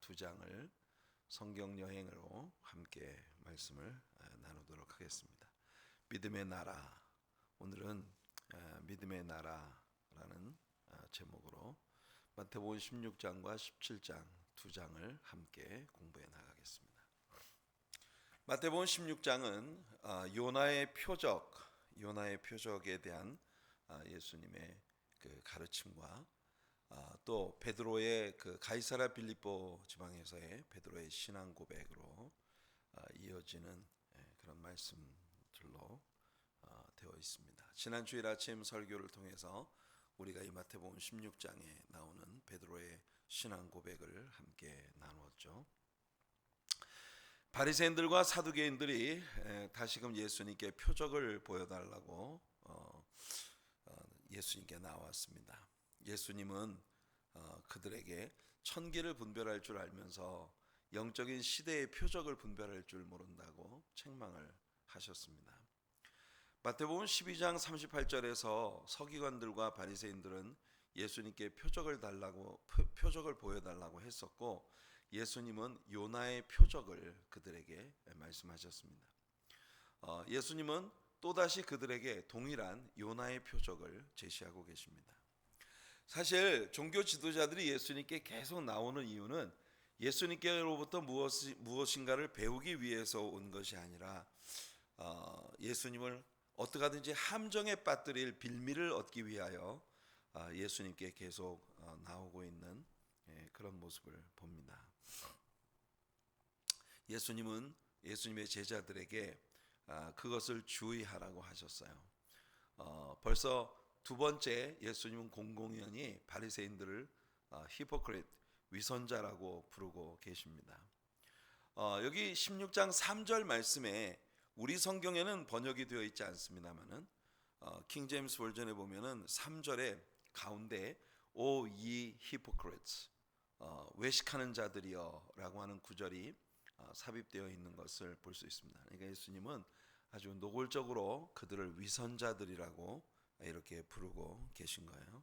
두 장을 성경 여행으로 함께 말씀을 나누도록 하겠습니다. 믿음의 나라. 오늘은 믿음의 나라라는 제목으로 마태복음 16장과 17장 두 장을 함께 공부해 나가겠습니다. 마태복음 16장은 요나의 표적에 대한 예수님의 그 가르침과 또 베드로의 그 가이사랴 빌립보 지방에서의 베드로의 신앙 고백으로 이어지는 그런 말씀들로 되어 있습니다. 지난 주일 아침 설교를 통해서 우리가 이 마태복음 16장에 나오는 베드로의 신앙 고백을 함께 나누었죠. 바리새인들과 사두개인들이 다시금 예수님께 표적을 보여달라고 예수님께 나왔습니다. 예수님은 그들에게 천기를 분별할 줄 알면서 영적인 시대의 표적을 분별할 줄 모른다고 책망을 하셨습니다. 마태복음 12장 38절에서 서기관들과 바리새인들은 예수님께 표적을 보여달라고 했었고, 예수님은 요나의 표적을 그들에게 말씀하셨습니다. 예수님은 또다시 그들에게 동일한 요나의 표적을 제시하고 계십니다. 사실 종교 지도자들이 예수님께 계속 나오는 이유는 예수님께로부터 무엇인가를 배우기 위해서 온 것이 아니라 예수님을 어떻게 하든지 함정에 빠뜨릴 빌미를 얻기 위하여 예수님께 계속 나오고 있는 그런 모습을 봅니다. 예수님은 예수님의 제자들에게 그것을 주의하라고 하셨어요. 벌써 두 번째 예수님은 공공연히 바리새인들을 히포크리트, 위선자라고 부르고 계십니다. 여기 16장 3절 말씀에 우리 성경에는 번역이 되어 있지 않습니다만은 킹 제임스 버전에 보면은 3절에 가운데 O ye hypocrites, 외식하는 자들이여 라고 하는 구절이 삽입되어 있는 것을 볼 수 있습니다. 그러니까 예수님은 아주 노골적으로 그들을 위선자들이라고 이렇게 부르고 계신 거예요.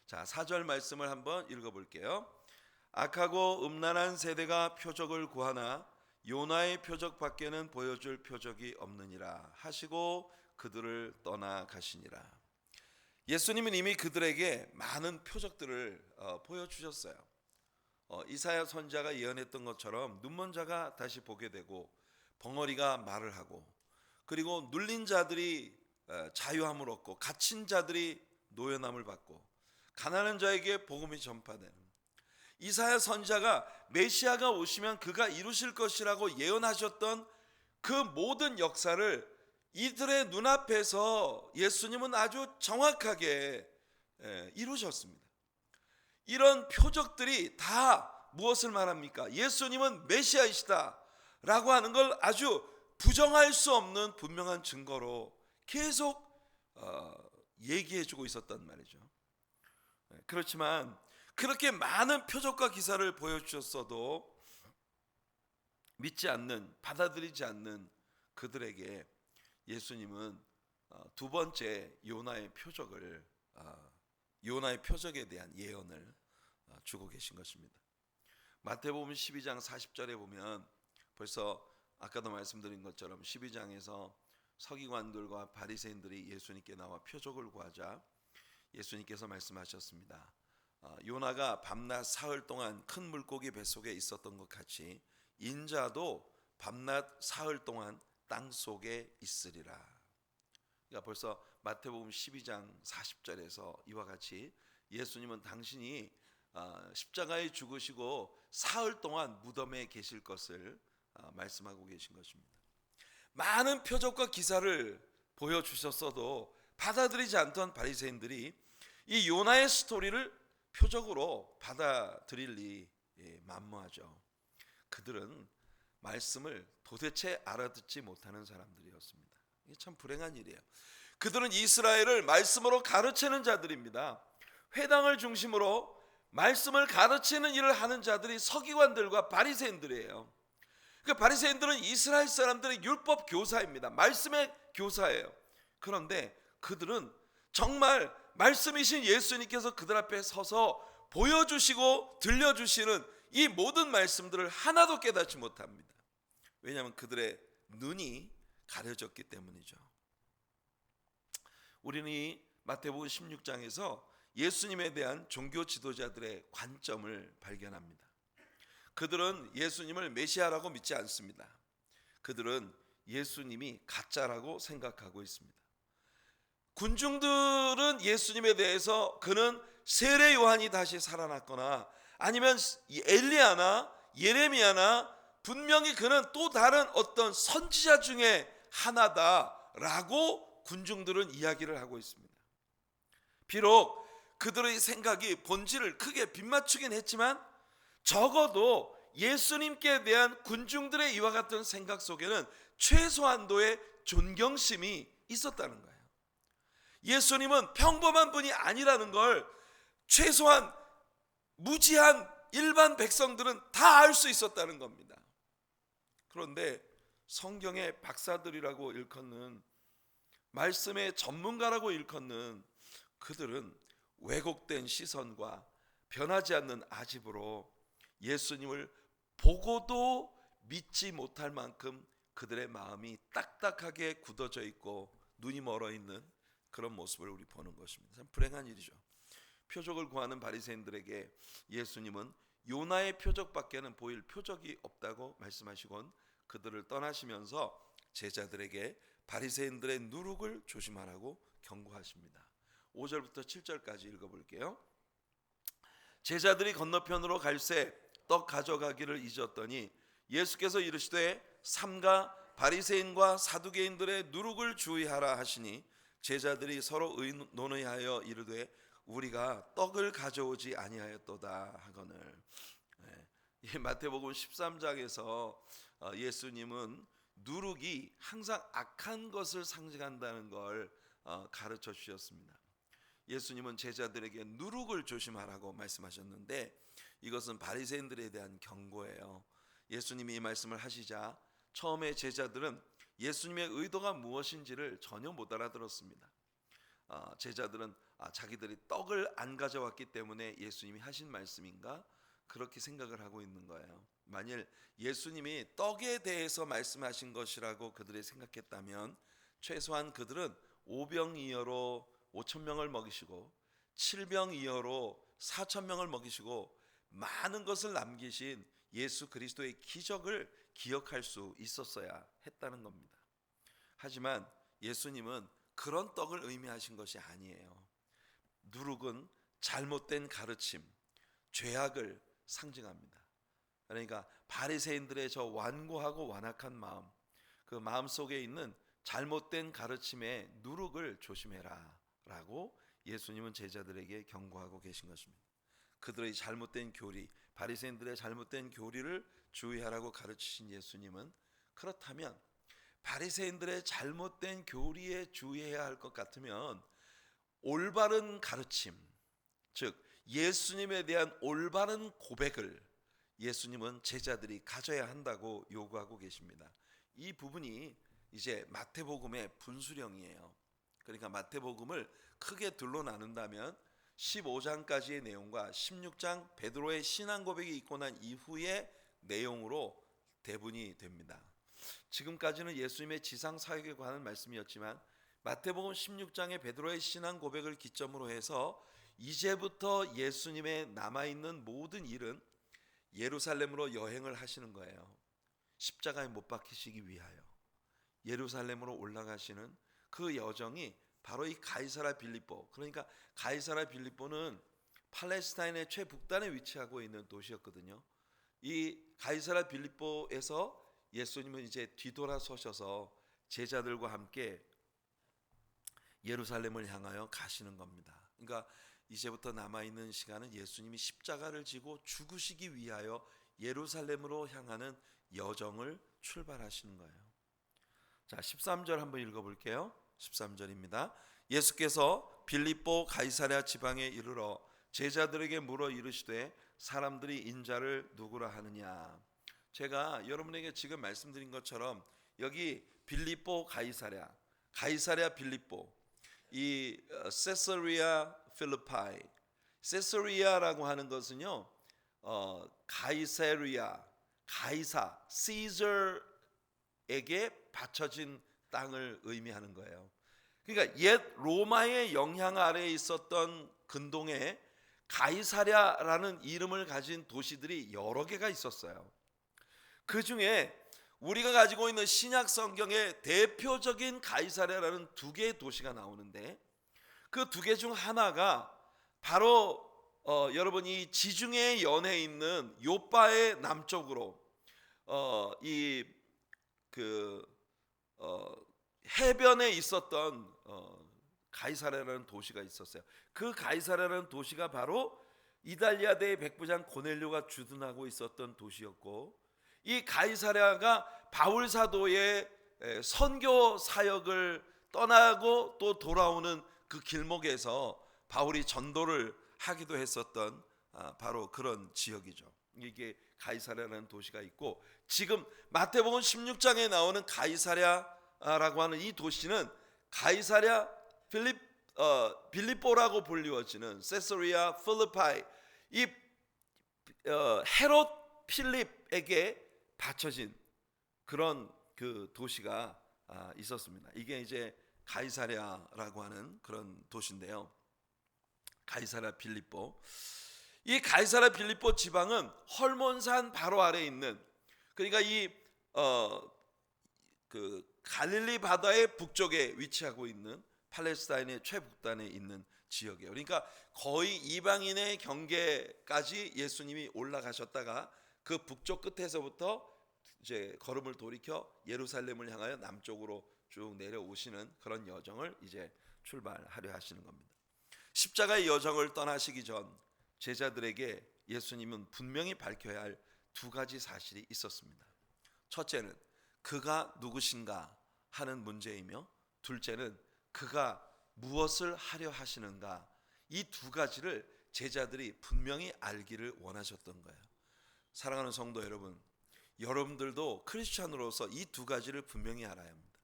자, 4절 말씀을 한번 읽어볼게요. 악하고 음란한 세대가 표적을 구하나 요나의 표적 밖에는 보여줄 표적이 없느니라 하시고 그들을 떠나가시니라. 예수님은 이미 그들에게 많은 표적들을 보여주셨어요. 이사야 선지자가 예언했던 것처럼 눈먼 자가 다시 보게 되고, 벙어리가 말을 하고, 그리고 눌린 자들이 자유함을 얻고, 갇힌 자들이 노연함을 받고, 가난한 자에게 복음이 전파되는, 이사야 선지자가 메시아가 오시면 그가 이루실 것이라고 예언하셨던 그 모든 역사를 이들의 눈앞에서 예수님은 아주 정확하게 이루셨습니다. 이런 표적들이 다 무엇을 말합니까? 예수님은 메시아이시다 라고 하는 걸 아주 부정할 수 없는 분명한 증거로 계속 얘기해주고 있었단 말이죠. 그렇지만 그렇게 많은 표적과 기사를 보여주셨어도 믿지 않는, 받아들이지 않는 그들에게 예수님은 두 번째 요나의 표적에 대한 예언을 주고 계신 것입니다. 마태복음 12장 40절에 보면 벌써 아까도 말씀드린 것처럼 12장에서 서기관들과 바리새인들이 예수님께 나와 표적을 구하자 예수님께서 말씀하셨습니다. 요나가 밤낮 사흘 동안 큰 물고기 뱃속에 있었던 것 같이 인자도 밤낮 사흘 동안 땅 속에 있으리라. 그러니까 벌써 마태복음 12장 40절에서 이와 같이 예수님은 당신이 십자가에 죽으시고 사흘 동안 무덤에 계실 것을 말씀하고 계신 것입니다. 많은 표적과 기사를 보여주셨어도 받아들이지 않던 바리새인들이 이 요나의 스토리를 표적으로 받아들일 리 만무하죠. 그들은 말씀을 도대체 알아듣지 못하는 사람들이었습니다. 이게 참 불행한 일이에요. 그들은 이스라엘을 말씀으로 가르치는 자들입니다. 회당을 중심으로 말씀을 가르치는 일을 하는 자들이 서기관들과 바리새인들이에요. 그 바리새인들은 이스라엘 사람들의 율법 교사입니다. 말씀의 교사예요. 그런데 그들은 정말 말씀이신 예수님께서 그들 앞에 서서 보여주시고 들려주시는 이 모든 말씀들을 하나도 깨닫지 못합니다. 왜냐하면 그들의 눈이 가려졌기 때문이죠. 우리는 이 마태복음 16장에서 예수님에 대한 종교 지도자들의 관점을 발견합니다. 그들은 예수님을 메시아라고 믿지 않습니다. 그들은 예수님이 가짜라고 생각하고 있습니다. 군중들은 예수님에 대해서 그는 세례 요한이 다시 살아났거나 아니면 엘리야나 예레미야나 분명히 그는 또 다른 어떤 선지자 중에 하나다라고 군중들은 이야기를 하고 있습니다. 비록 그들의 생각이 본질을 크게 빗맞추긴 했지만 적어도 예수님께 대한 군중들의 이와 같은 생각 속에는 최소한도의 존경심이 있었다는 거예요. 예수님은 평범한 분이 아니라는 걸 최소한 무지한 일반 백성들은 다 알 수 있었다는 겁니다. 그런데 성경의 박사들이라고 일컫는, 말씀의 전문가라고 일컫는 그들은 왜곡된 시선과 변하지 않는 아집으로 예수님을 보고도 믿지 못할 만큼 그들의 마음이 딱딱하게 굳어져 있고 눈이 멀어 있는 그런 모습을 우리 보는 것입니다. 참 불행한 일이죠. 표적을 구하는 바리새인들에게 예수님은 요나의 표적밖에는 보일 표적이 없다고 말씀하시곤 그들을 떠나시면서 제자들에게 바리새인들의 누룩을 조심하라고 경고하십니다. 5절부터 7절까지 읽어볼게요. 제자들이 건너편으로 갈새 떡 가져가기를 잊었더니 예수께서 이르시되 삼가 바리새인과 사두개인들의 누룩을 주의하라 하시니 제자들이 서로 논의하여 이르되 우리가 떡을 가져오지 아니하였도다 하거늘. 이 마태복음 13장에서 예수님은 누룩이 항상 악한 것을 상징한다는 걸 가르쳐 주셨습니다. 예수님은 제자들에게 누룩을 조심하라고 말씀하셨는데 이것은 바리새인들에 대한 경고예요. 예수님이 이 말씀을 하시자 처음에 제자들은 예수님의 의도가 무엇인지를 전혀 못 알아들었습니다. 제자들은 자기들이 떡을 안 가져왔기 때문에 예수님이 하신 말씀인가? 그렇게 생각을 하고 있는 거예요. 만일 예수님이 떡에 대해서 말씀하신 것이라고 그들이 생각했다면 최소한 그들은 5병이어로 5,000명을 먹이시고 7병이어로 4,000명을 먹이시고 많은 것을 남기신 예수 그리스도의 기적을 기억할 수 있었어야 했다는 겁니다. 하지만 예수님은 그런 떡을 의미하신 것이 아니에요. 누룩은 잘못된 가르침, 죄악을 상징합니다. 그러니까 바리새인들의 저 완고하고 완악한 마음, 그 마음 속에 있는 잘못된 가르침의 누룩을 조심해라 라고 예수님은 제자들에게 경고하고 계신 것입니다. 그들의 잘못된 교리, 바리새인들의 잘못된 교리를 주의하라고 가르치신 예수님은 그렇다면 바리새인들의 잘못된 교리에 주의해야 할 것 같으면 올바른 가르침, 즉 예수님에 대한 올바른 고백을 예수님은 제자들이 가져야 한다고 요구하고 계십니다. 이 부분이 이제 마태복음의 분수령이에요. 그러니까 마태복음을 크게 둘로 나눈다면 15장까지의 내용과 16장 베드로의 신앙 고백이 있고 난 이후의 내용으로 대분이 됩니다. 지금까지는 예수님의 지상 사역에 관한 말씀이었지만 마태복음 16장의 베드로의 신앙 고백을 기점으로 해서 이제부터 예수님의 남아있는 모든 일은 예루살렘으로 여행을 하시는 거예요. 십자가에 못 박히시기 위하여 예루살렘으로 올라가시는 그 여정이 바로 이 가이사랴 빌립보, 그러니까 가이사랴 빌립보는 팔레스타인의 최북단에 위치하고 있는 도시였거든요. 이 가이사랴 빌립보에서 예수님은 이제 뒤돌아서셔서 제자들과 함께 예루살렘을 향하여 가시는 겁니다. 그러니까 이제부터 남아있는 시간은 예수님이 십자가를 지고 죽으시기 위하여 예루살렘으로 향하는 여정을 출발하시는 거예요. 자, 13절 한번 읽어볼게요. 13절입니다. 예수께서 빌립보 가이사랴 지방에 이르러 제자들에게 물어 이르시되 사람들이 인자를 누구라 하느냐. 제가 여러분에게 지금 말씀드린 것처럼 여기 빌립보 가이사랴 빌립보, 이 세서리아 필리파이, 세서리아라고 하는 것은요 가이사리아, 가이사, 시저에게 바쳐진 땅을 의미하는 거예요. 그러니까 옛 로마의 영향 아래에 있었던 근동에 가이사랴라는 이름을 가진 도시들이 여러 개가 있었어요. 그 중에 우리가 가지고 있는 신약 성경의 대표적인 가이사랴라는 두 개의 도시가 나오는데, 그 두 개 중 하나가 바로 여러분이 지중해 연해에 있는 요빠의 남쪽으로 해변에 있었던 가이사랴라는 도시가 있었어요. 그 가이사랴라는 도시가 바로 이달리아 대 백부장 고넬료가 주둔하고 있었던 도시였고, 이 가이사랴가 바울 사도의 선교 사역을 떠나고 또 돌아오는 그 길목에서 바울이 전도를 하기도 했었던 바로 그런 지역이죠. 이게 가이사랴라는 도시가 있고, 지금 마태복음 16장에 나오는 가이사랴라고 하는 이 도시는 가이사랴 빌립보라고 불리워지는 세서리아 필리파이, 이 헤롯 필립에게 바쳐진 그런 그 도시가 있었습니다. 이게 이제 가이사랴라고 하는 그런 도시인데요. 가이사랴 빌립보. 이 가이사랴 빌립보 지방은 헐몬산 바로 아래에 있는, 그러니까 그 갈릴리 바다의 북쪽에 위치하고 있는 팔레스타인의 최북단에 있는 지역이에요. 그러니까 거의 이방인의 경계까지 예수님이 올라가셨다가 그 북쪽 끝에서부터 이제 걸음을 돌이켜 예루살렘을 향하여 남쪽으로 쭉 내려오시는 그런 여정을 이제 출발하려 하시는 겁니다. 십자가의 여정을 떠나시기 전 제자들에게 예수님은 분명히 밝혀야 할 두 가지 사실이 있었습니다. 첫째는 그가 누구신가 하는 문제이며, 둘째는 그가 무엇을 하려 하시는가, 이 두 가지를 제자들이 분명히 알기를 원하셨던 거예요. 사랑하는 성도 여러분, 여러분들도 크리스찬으로서 이 두 가지를 분명히 알아야 합니다.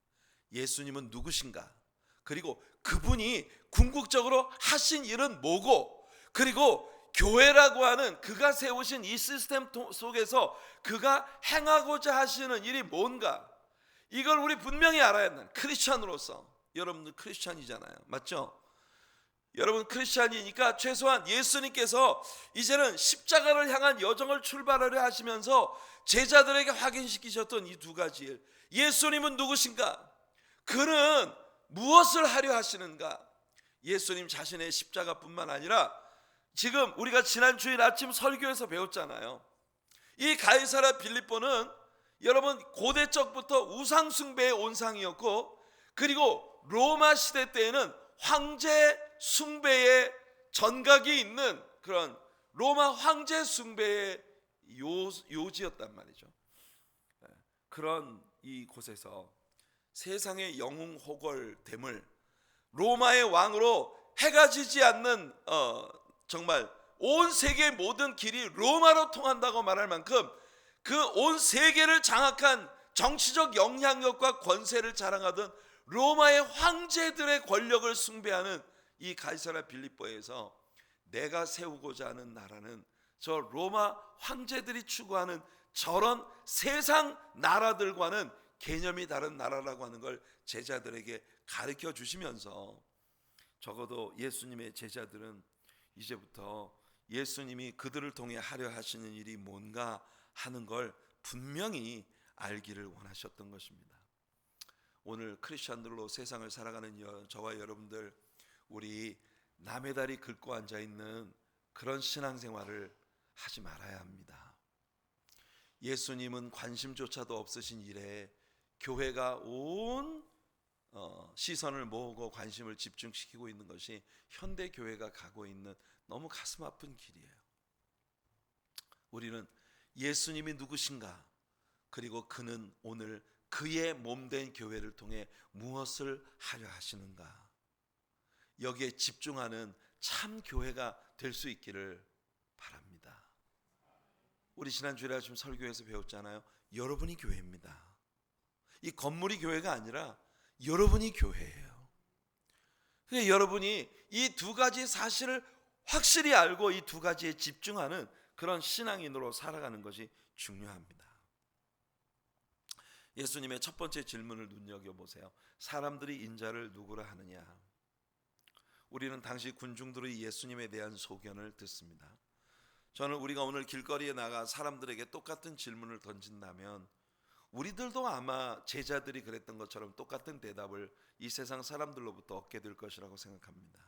예수님은 누구신가, 그리고 그분이 궁극적으로 하신 일은 뭐고, 그리고 교회라고 하는 그가 세우신 이 시스템 속에서 그가 행하고자 하시는 일이 뭔가, 이걸 우리 분명히 알아야 한다. 크리스찬으로서. 여러분들 크리스찬이잖아요, 맞죠? 여러분 크리스찬이니까 최소한 예수님께서 이제는 십자가를 향한 여정을 출발하려 하시면서 제자들에게 확인시키셨던 이 두 가지 일, 예수님은 누구신가, 그는 무엇을 하려 하시는가. 예수님 자신의 십자가뿐만 아니라 지금 우리가 지난 주일 아침 설교에서 배웠잖아요. 이 가이사랴 빌립보는 여러분 고대 적부터 우상 숭배의 온상이었고, 그리고 로마 시대 때에는 황제 숭배의 전각이 있는 그런 로마 황제 숭배의 요지였단 말이죠. 그런 이 곳에서 세상의 영웅 호걸됨을 로마의 왕으로 해가 지지 않는 정말 온 세계 모든 길이 로마로 통한다고 말할 만큼 그 온 세계를 장악한 정치적 영향력과 권세를 자랑하던 로마의 황제들의 권력을 숭배하는 이 가이사랴 빌립보에서 내가 세우고자 하는 나라는 저 로마 황제들이 추구하는 저런 세상 나라들과는 개념이 다른 나라라고 하는 걸 제자들에게 가르쳐 주시면서, 적어도 예수님의 제자들은 이제부터 예수님이 그들을 통해 하려 하시는 일이 뭔가 하는 걸 분명히 알기를 원하셨던 것입니다. 오늘 크리스천들로 세상을 살아가는 저와 여러분들, 우리 남의 다리 긁고 앉아 있는 그런 신앙생활을 하지 말아야 합니다. 예수님은 관심조차도 없으신 일에 교회가 온 시선을 모으고 관심을 집중시키고 있는 것이 현대 교회가 가고 있는 너무 가슴 아픈 길이에요. 우리는 예수님이 누구신가, 그리고 그는 오늘 그의 몸된 교회를 통해 무엇을 하려 하시는가, 여기에 집중하는 참 교회가 될 수 있기를 바랍니다. 우리 지난주에 아침 설교에서 배웠잖아요. 여러분이 교회입니다. 이 건물이 교회가 아니라 여러분이 교회예요. 그러니까 여러분이 이 두 가지 사실을 확실히 알고 이 두 가지에 집중하는 그런 신앙인으로 살아가는 것이 중요합니다. 예수님의 첫 번째 질문을 눈여겨보세요. 사람들이 인자를 누구라 하느냐? 우리는 당시 군중들의 예수님에 대한 소견을 듣습니다. 저는 우리가 오늘 길거리에 나가 사람들에게 똑같은 질문을 던진다면 우리들도 아마 제자들이 그랬던 것처럼 똑같은 대답을 이 세상 사람들로부터 얻게 될 것이라고 생각합니다.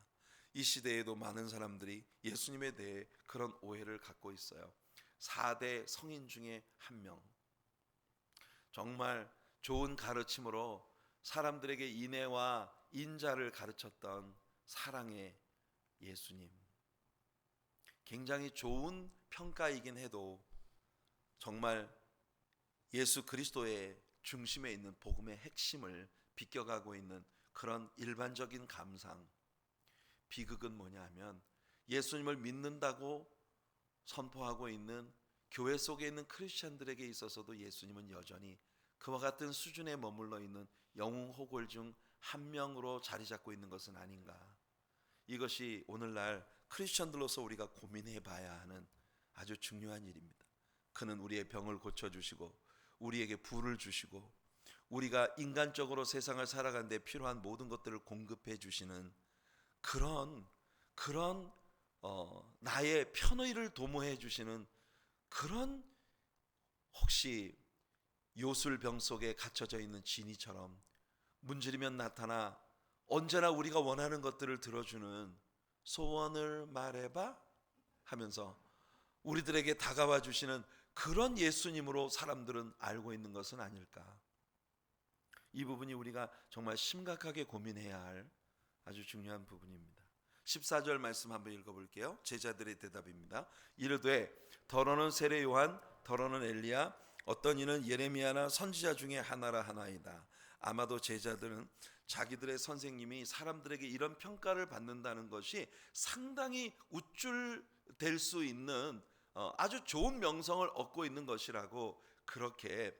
이 시대에도 많은 사람들이 예수님에 대해 그런 오해를 갖고 있어요. 4대 성인 중에 한 명, 정말 좋은 가르침으로 사람들에게 인애와 인자를 가르쳤던 사랑의 예수님, 굉장히 좋은 평가이긴 해도 정말 예수 그리스도의 중심에 있는 복음의 핵심을 비껴가고 있는 그런 일반적인 감상, 비극은 뭐냐 하면 예수님을 믿는다고 선포하고 있는 교회 속에 있는 크리스천들에게 있어서도 예수님은 여전히 그와 같은 수준에 머물러 있는 영웅호골 중 한 명으로 자리 잡고 있는 것은 아닌가. 이것이 오늘날 크리스천들로서 우리가 고민해 봐야 하는 아주 중요한 일입니다. 그는 우리의 병을 고쳐주시고 우리에게 부를 주시고 우리가 인간적으로 세상을 살아가는 데 필요한 모든 것들을 공급해 주시는 그런 나의 편의를 도모해 주시는 그런, 혹시 요술병 속에 갇혀져 있는 지니처럼 문지르면 나타나 언제나 우리가 원하는 것들을 들어주는 소원을 말해봐 하면서 우리들에게 다가와 주시는 그런 예수님으로 사람들은 알고 있는 것은 아닐까. 이 부분이 우리가 정말 심각하게 고민해야 할 아주 중요한 부분입니다. 14절 말씀 한번 읽어볼게요. 제자들의 대답입니다. 이르되 더러는 세례 요한, 더러는 엘리야, 어떤 이는 예레미야나 선지자 중에 하나라 하나이다. 아마도 제자들은 자기들의 선생님이 사람들에게 이런 평가를 받는다는 것이 상당히 우쭐될 수 있는 아주 좋은 명성을 얻고 있는 것이라고 그렇게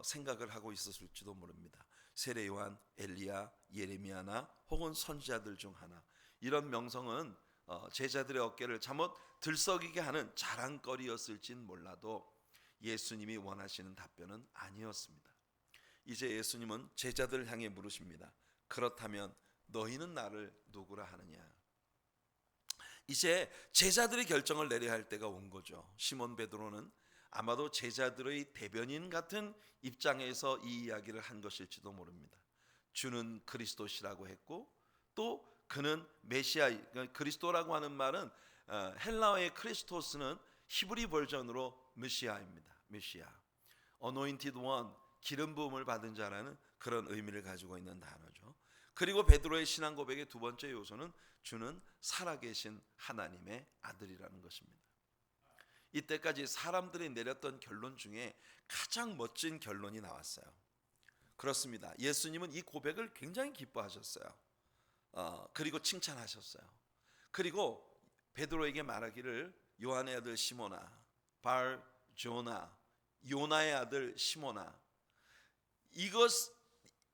생각을 하고 있었을지도 모릅니다. 세례 요한, 엘리야, 예레미야나 혹은 선지자들 중 하나, 이런 명성은 제자들의 어깨를 잠옷 들썩이게 하는 자랑거리였을진 몰라도 예수님이 원하시는 답변은 아니었습니다. 이제 예수님은 제자들을 향해 물으십니다. 그렇다면 너희는 나를 누구라 하느냐? 이제 제자들이 결정을 내려야 할 때가 온 거죠. 시몬 베드로는 아마도 제자들의 대변인 같은 입장에서 이 이야기를 한 것일지도 모릅니다. 주는 그리스도시라고 했고 또 그는 메시아, 그리스도라고 하는 말은 헬라어의 크리스토스는 히브리 버전으로 메시아입니다. 메시아, anointed one, 기름 부음을 받은 자라는 그런 의미를 가지고 있는 단어죠. 그리고 베드로의 신앙 고백의 두 번째 요소는 주는 살아계신 하나님의 아들이라는 것입니다. 이때까지 사람들이 내렸던 결론 중에 가장 멋진 결론이 나왔어요. 그렇습니다. 예수님은 이 고백을 굉장히 기뻐하셨어요. 그리고 칭찬하셨어요. 그리고 베드로에게 말하기를 요한의 아들 시몬아, 발 조나, 요나의 아들 시몬아,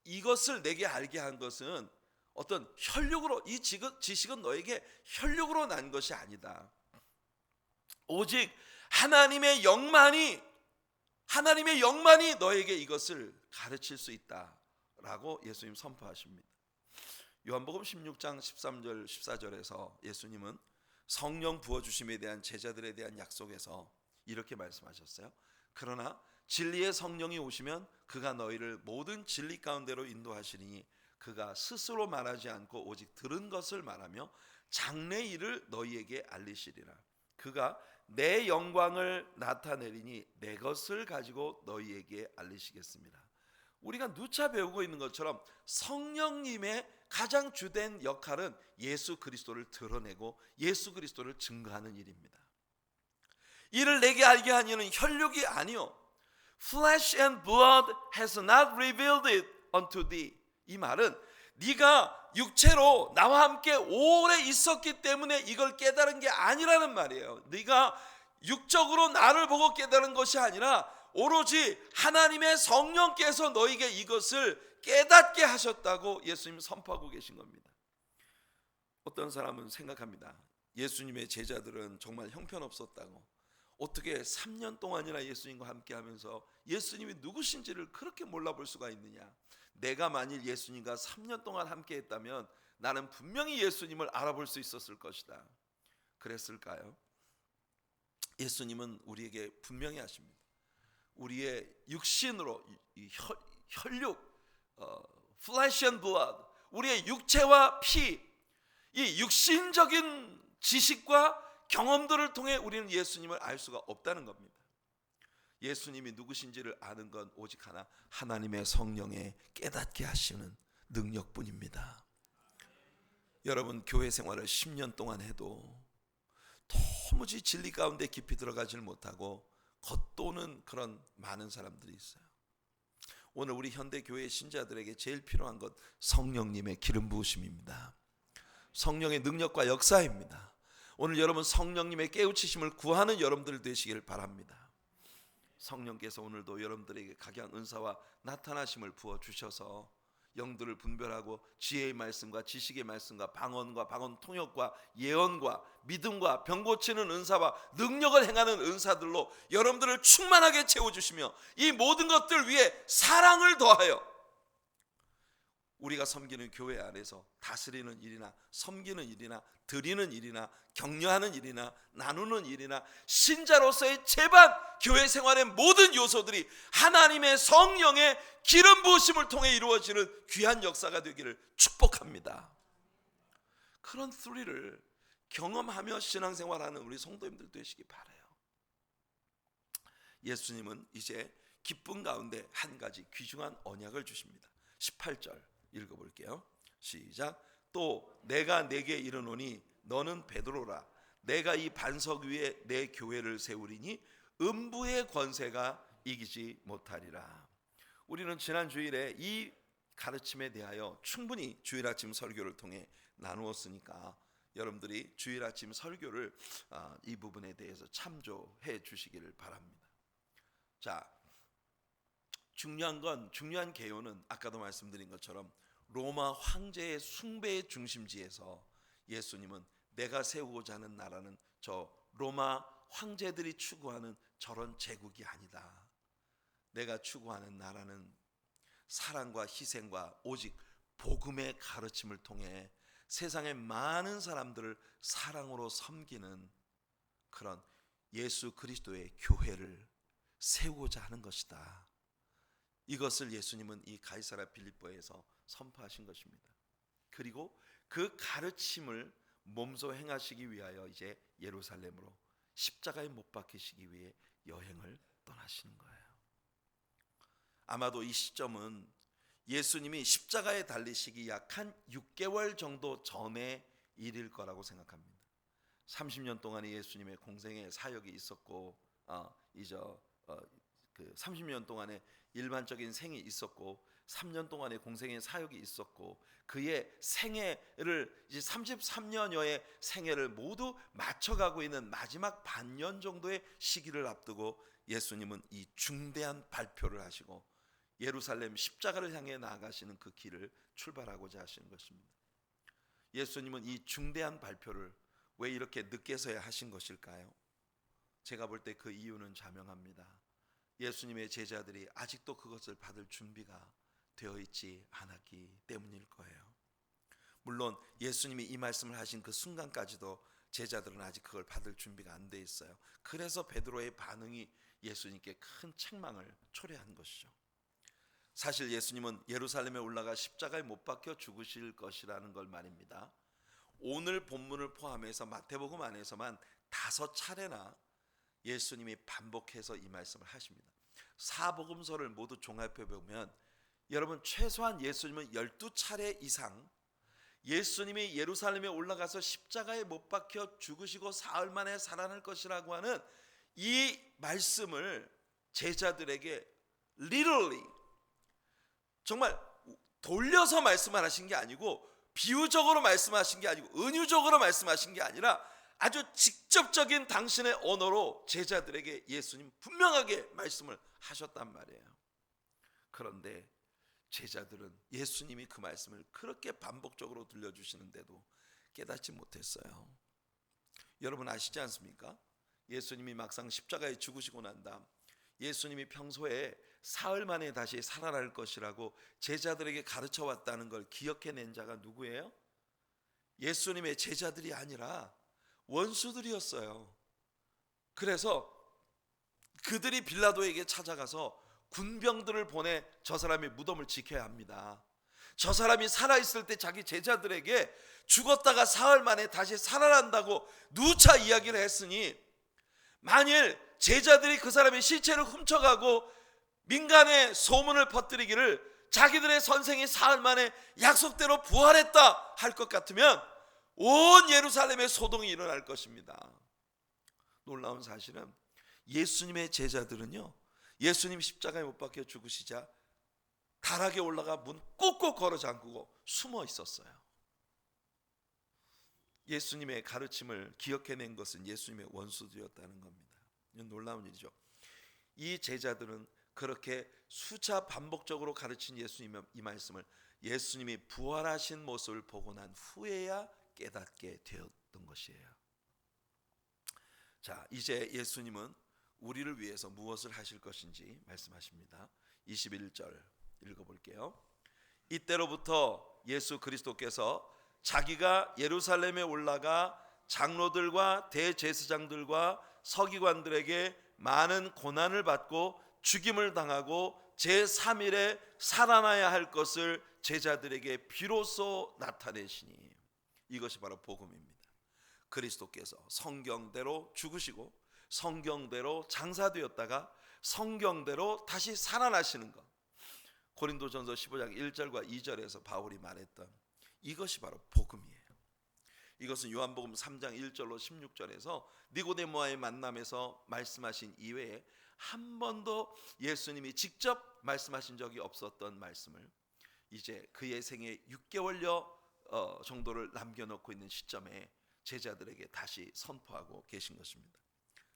이것을 내게 알게 한 것은 어떤 혈육으로, 이 지식은 너에게 혈육으로 난 것이 아니다. 오직 하나님의 영만이 너에게 이것을 가르칠 수 있다라고 예수님 선포하십니다. 요한복음 16장 13절 14절에서 예수님은 성령 부어주심에 대한 제자들에 대한 약속에서 이렇게 말씀하셨어요. 그러나 진리의 성령이 오시면 그가 너희를 모든 진리 가운데로 인도하시리니 그가 스스로 말하지 않고 오직 들은 것을 말하며 장래 일을 너희에게 알리시리라. 그가 내 영광을 나타내리니 내 것을 가지고 너희에게 알리시겠습니다. 우리가 누차 배우고 있는 것처럼 성령님의 가장 주된 역할은 예수 그리스도를 드러내고 예수 그리스도를 증거하는 일입니다. 이를 내게 알게 한 이는 혈육이 아니요 Flesh and blood has not revealed it unto thee. 이 말은 네가 육체로 나와 함께 오래 있었기 때문에 이걸 깨달은 게 아니라는 말이에요. 네가 육적으로 나를 보고 깨달은 것이 아니라 오로지 하나님의 성령께서 너에게 이것을 깨닫게 하셨다고 예수님 선포하고 계신 겁니다. 어떤 사람은 생각합니다. 예수님의 제자들은 정말 형편없었다고, 어떻게 3년 동안이나 예수님과 함께 하면서 예수님이 누구신지를 그렇게 몰라볼 수가 있느냐? 내가 만일 예수님과 3년 동안 함께 했다면 나는 분명히 예수님을 알아볼 수 있었을 것이다. 그랬을까요? 예수님은 우리에게 분명히 하십니다. 우리의 육신으로, 혈육, flesh and blood, 우리의 육체와 피, 이 육신적인 지식과 경험들을 통해 우리는 예수님을 알 수가 없다는 겁니다. 예수님이 누구신지를 아는 건 오직 하나, 하나님의 성령의 깨닫게 하시는 능력뿐입니다. 여러분, 교회 생활을 10년 동안 해도 도무지 진리 가운데 깊이 들어가질 못하고 겉도는 그런 많은 사람들이 있어요. 오늘 우리 현대교회 신자들에게 제일 필요한 것, 성령님의 기름 부으심입니다. 성령의 능력과 역사입니다. 오늘 여러분, 성령님의 깨우치심을 구하는 여러분들 되시길 바랍니다. 성령께서 오늘도 여러분들에게 각양 은사와 나타나심을 부어주셔서 영들을 분별하고 지혜의 말씀과 지식의 말씀과 방언과 방언 통역과 예언과 믿음과 병 고치는 은사와 능력을 행하는 은사들로 여러분들을 충만하게 채워주시며 이 모든 것들 위에 사랑을 더하여 우리가 섬기는 교회 안에서 다스리는 일이나 섬기는 일이나 드리는 일이나 격려하는 일이나 나누는 일이나 신자로서의 제반 교회 생활의 모든 요소들이 하나님의 성령의 기름 부으심을 통해 이루어지는 귀한 역사가 되기를 축복합니다. 그런 소리를 경험하며 신앙생활하는 우리 성도님들 되시기 바라요. 예수님은 이제 기쁨 가운데 한 가지 귀중한 언약을 주십니다. 18절 읽어볼게요. 시작. 또 내가 내게 이르노니 너는 베드로라. 내가 이 반석 위에 내 교회를 세우리니 음부의 권세가 이기지 못하리라. 우리는 지난 주일에 이 가르침에 대하여 충분히 주일 아침 설교를 통해 나누었으니까 여러분들이 주일 아침 설교를 이 부분에 대해서 참조해 주시기를 바랍니다. 자, 중요한 개요는 아까도 말씀드린 것처럼 로마 황제의 숭배의 중심지에서 예수님은 내가 세우고자 하는 나라는 저 로마 황제들이 추구하는 저런 제국이 아니다. 내가 추구하는 나라는 사랑과 희생과 오직 복음의 가르침을 통해 세상의 많은 사람들을 사랑으로 섬기는 그런 예수 그리스도의 교회를 세우고자 하는 것이다. 이것을 예수님은 이 가이사랴 빌립보에서 선포하신 것입니다. 그리고 그 가르침을 몸소 행하시기 위하여 이제 예루살렘으로 십자가에 못 박히시기 위해 여행을 떠나시는 거예요. 아마도 이 시점은 예수님이 십자가에 달리시기 약 한 6개월 정도 전의 일일 거라고 생각합니다. 30년 동안의 예수님의 공생의 사역이 있었고 그 30년 동안의 일반적인 생이 있었고 3년 동안의 공생의 사역이 있었고 그의 생애를 이제 33년여의 생애를 모두 맞춰가고 있는 마지막 반년 정도의 시기를 앞두고 예수님은 이 중대한 발표를 하시고 예루살렘 십자가를 향해 나아가시는 그 길을 출발하고자 하시는 것입니다. 예수님은 이 중대한 발표를 왜 이렇게 늦게서야 하신 것일까요? 제가 볼 때 그 이유는 자명합니다. 예수님의 제자들이 아직도 그것을 받을 준비가 되어 있지 않았기 때문일 거예요. 물론 예수님이 이 말씀을 하신 그 순간까지도 제자들은 아직 그걸 받을 준비가 안 돼 있어요. 그래서 베드로의 반응이 예수님께 큰 책망을 초래한 것이죠. 사실 예수님은 예루살렘에 올라가 십자가에 못 박혀 죽으실 것이라는 걸 말입니다. 오늘 본문을 포함해서 마태복음 안에서만 5차례나 예수님이 반복해서 이 말씀을 하십니다. 사복음서를 모두 종합해 보면 여러분 최소한 예수님은 12차례 이상 예수님이 예루살렘에 올라가서 십자가에 못 박혀 죽으시고 사흘 만에 살아날 것이라고 하는 이 말씀을 제자들에게 literally 정말 돌려서 말씀하신 게 아니고 비유적으로 말씀하신 게 아니고 은유적으로 말씀하신 게 아니라 아주 직접적인 당신의 언어로 제자들에게 예수님 분명하게 말씀을 하셨단 말이에요. 그런데 제자들은 예수님이 그 말씀을 그렇게 반복적으로 들려주시는데도 깨닫지 못했어요. 여러분 아시지 않습니까? 예수님이 막상 십자가에 죽으시고 난 다음 예수님이 평소에 사흘 만에 다시 살아날 것이라고 제자들에게 가르쳐 왔다는 걸 기억해낸 자가 누구예요? 예수님의 제자들이 아니라 원수들이었어요. 그래서 그들이 빌라도에게 찾아가서 군병들을 보내 저 사람의 무덤을 지켜야 합니다. 저 사람이 살아있을 때 자기 제자들에게 죽었다가 사흘 만에 다시 살아난다고 누차 이야기를 했으니, 만일 제자들이 그 사람의 시체를 훔쳐가고 민간에 소문을 퍼뜨리기를 자기들의 선생이 사흘 만에 약속대로 부활했다 할 것 같으면 온 예루살렘에 소동이 일어날 것입니다. 놀라운 사실은 예수님의 제자들은요, 예수님 십자가에 못 박혀 죽으시자 다락에 올라가 문 꾹꾹 걸어 잠그고 숨어 있었어요. 예수님의 가르침을 기억해낸 것은 예수님의 원수들이었다는 겁니다. 이건 놀라운 일이죠. 이 제자들은 그렇게 수차 반복적으로 가르친 예수님의 이 말씀을 예수님이 부활하신 모습을 보고 난 후에야 깨닫게 되었던 것이에요. 자, 이제 예수님은 우리를 위해서 무엇을 하실 것인지 말씀하십니다. 21절 읽어볼게요. 이때로부터 예수 그리스도께서 자기가 예루살렘에 올라가 장로들과 대제사장들과 서기관들에게 많은 고난을 받고 죽임을 당하고 제3일에 살아나야 할 것을 제자들에게 비로소 나타내시니, 이것이 바로 복음입니다. 그리스도께서 성경대로 죽으시고 성경대로 장사되었다가 성경대로 다시 살아나시는 것, 고린도전서 15장 1절과 2절에서 바울이 말했던 이것이 바로 복음이에요. 이것은 요한복음 3장 1절로 16절에서 니고데모와의 만남에서 말씀하신 이외에 한 번도 예수님이 직접 말씀하신 적이 없었던 말씀을 이제 그의 생애 6개월여 정도를 남겨놓고 있는 시점에 제자들에게 다시 선포하고 계신 것입니다.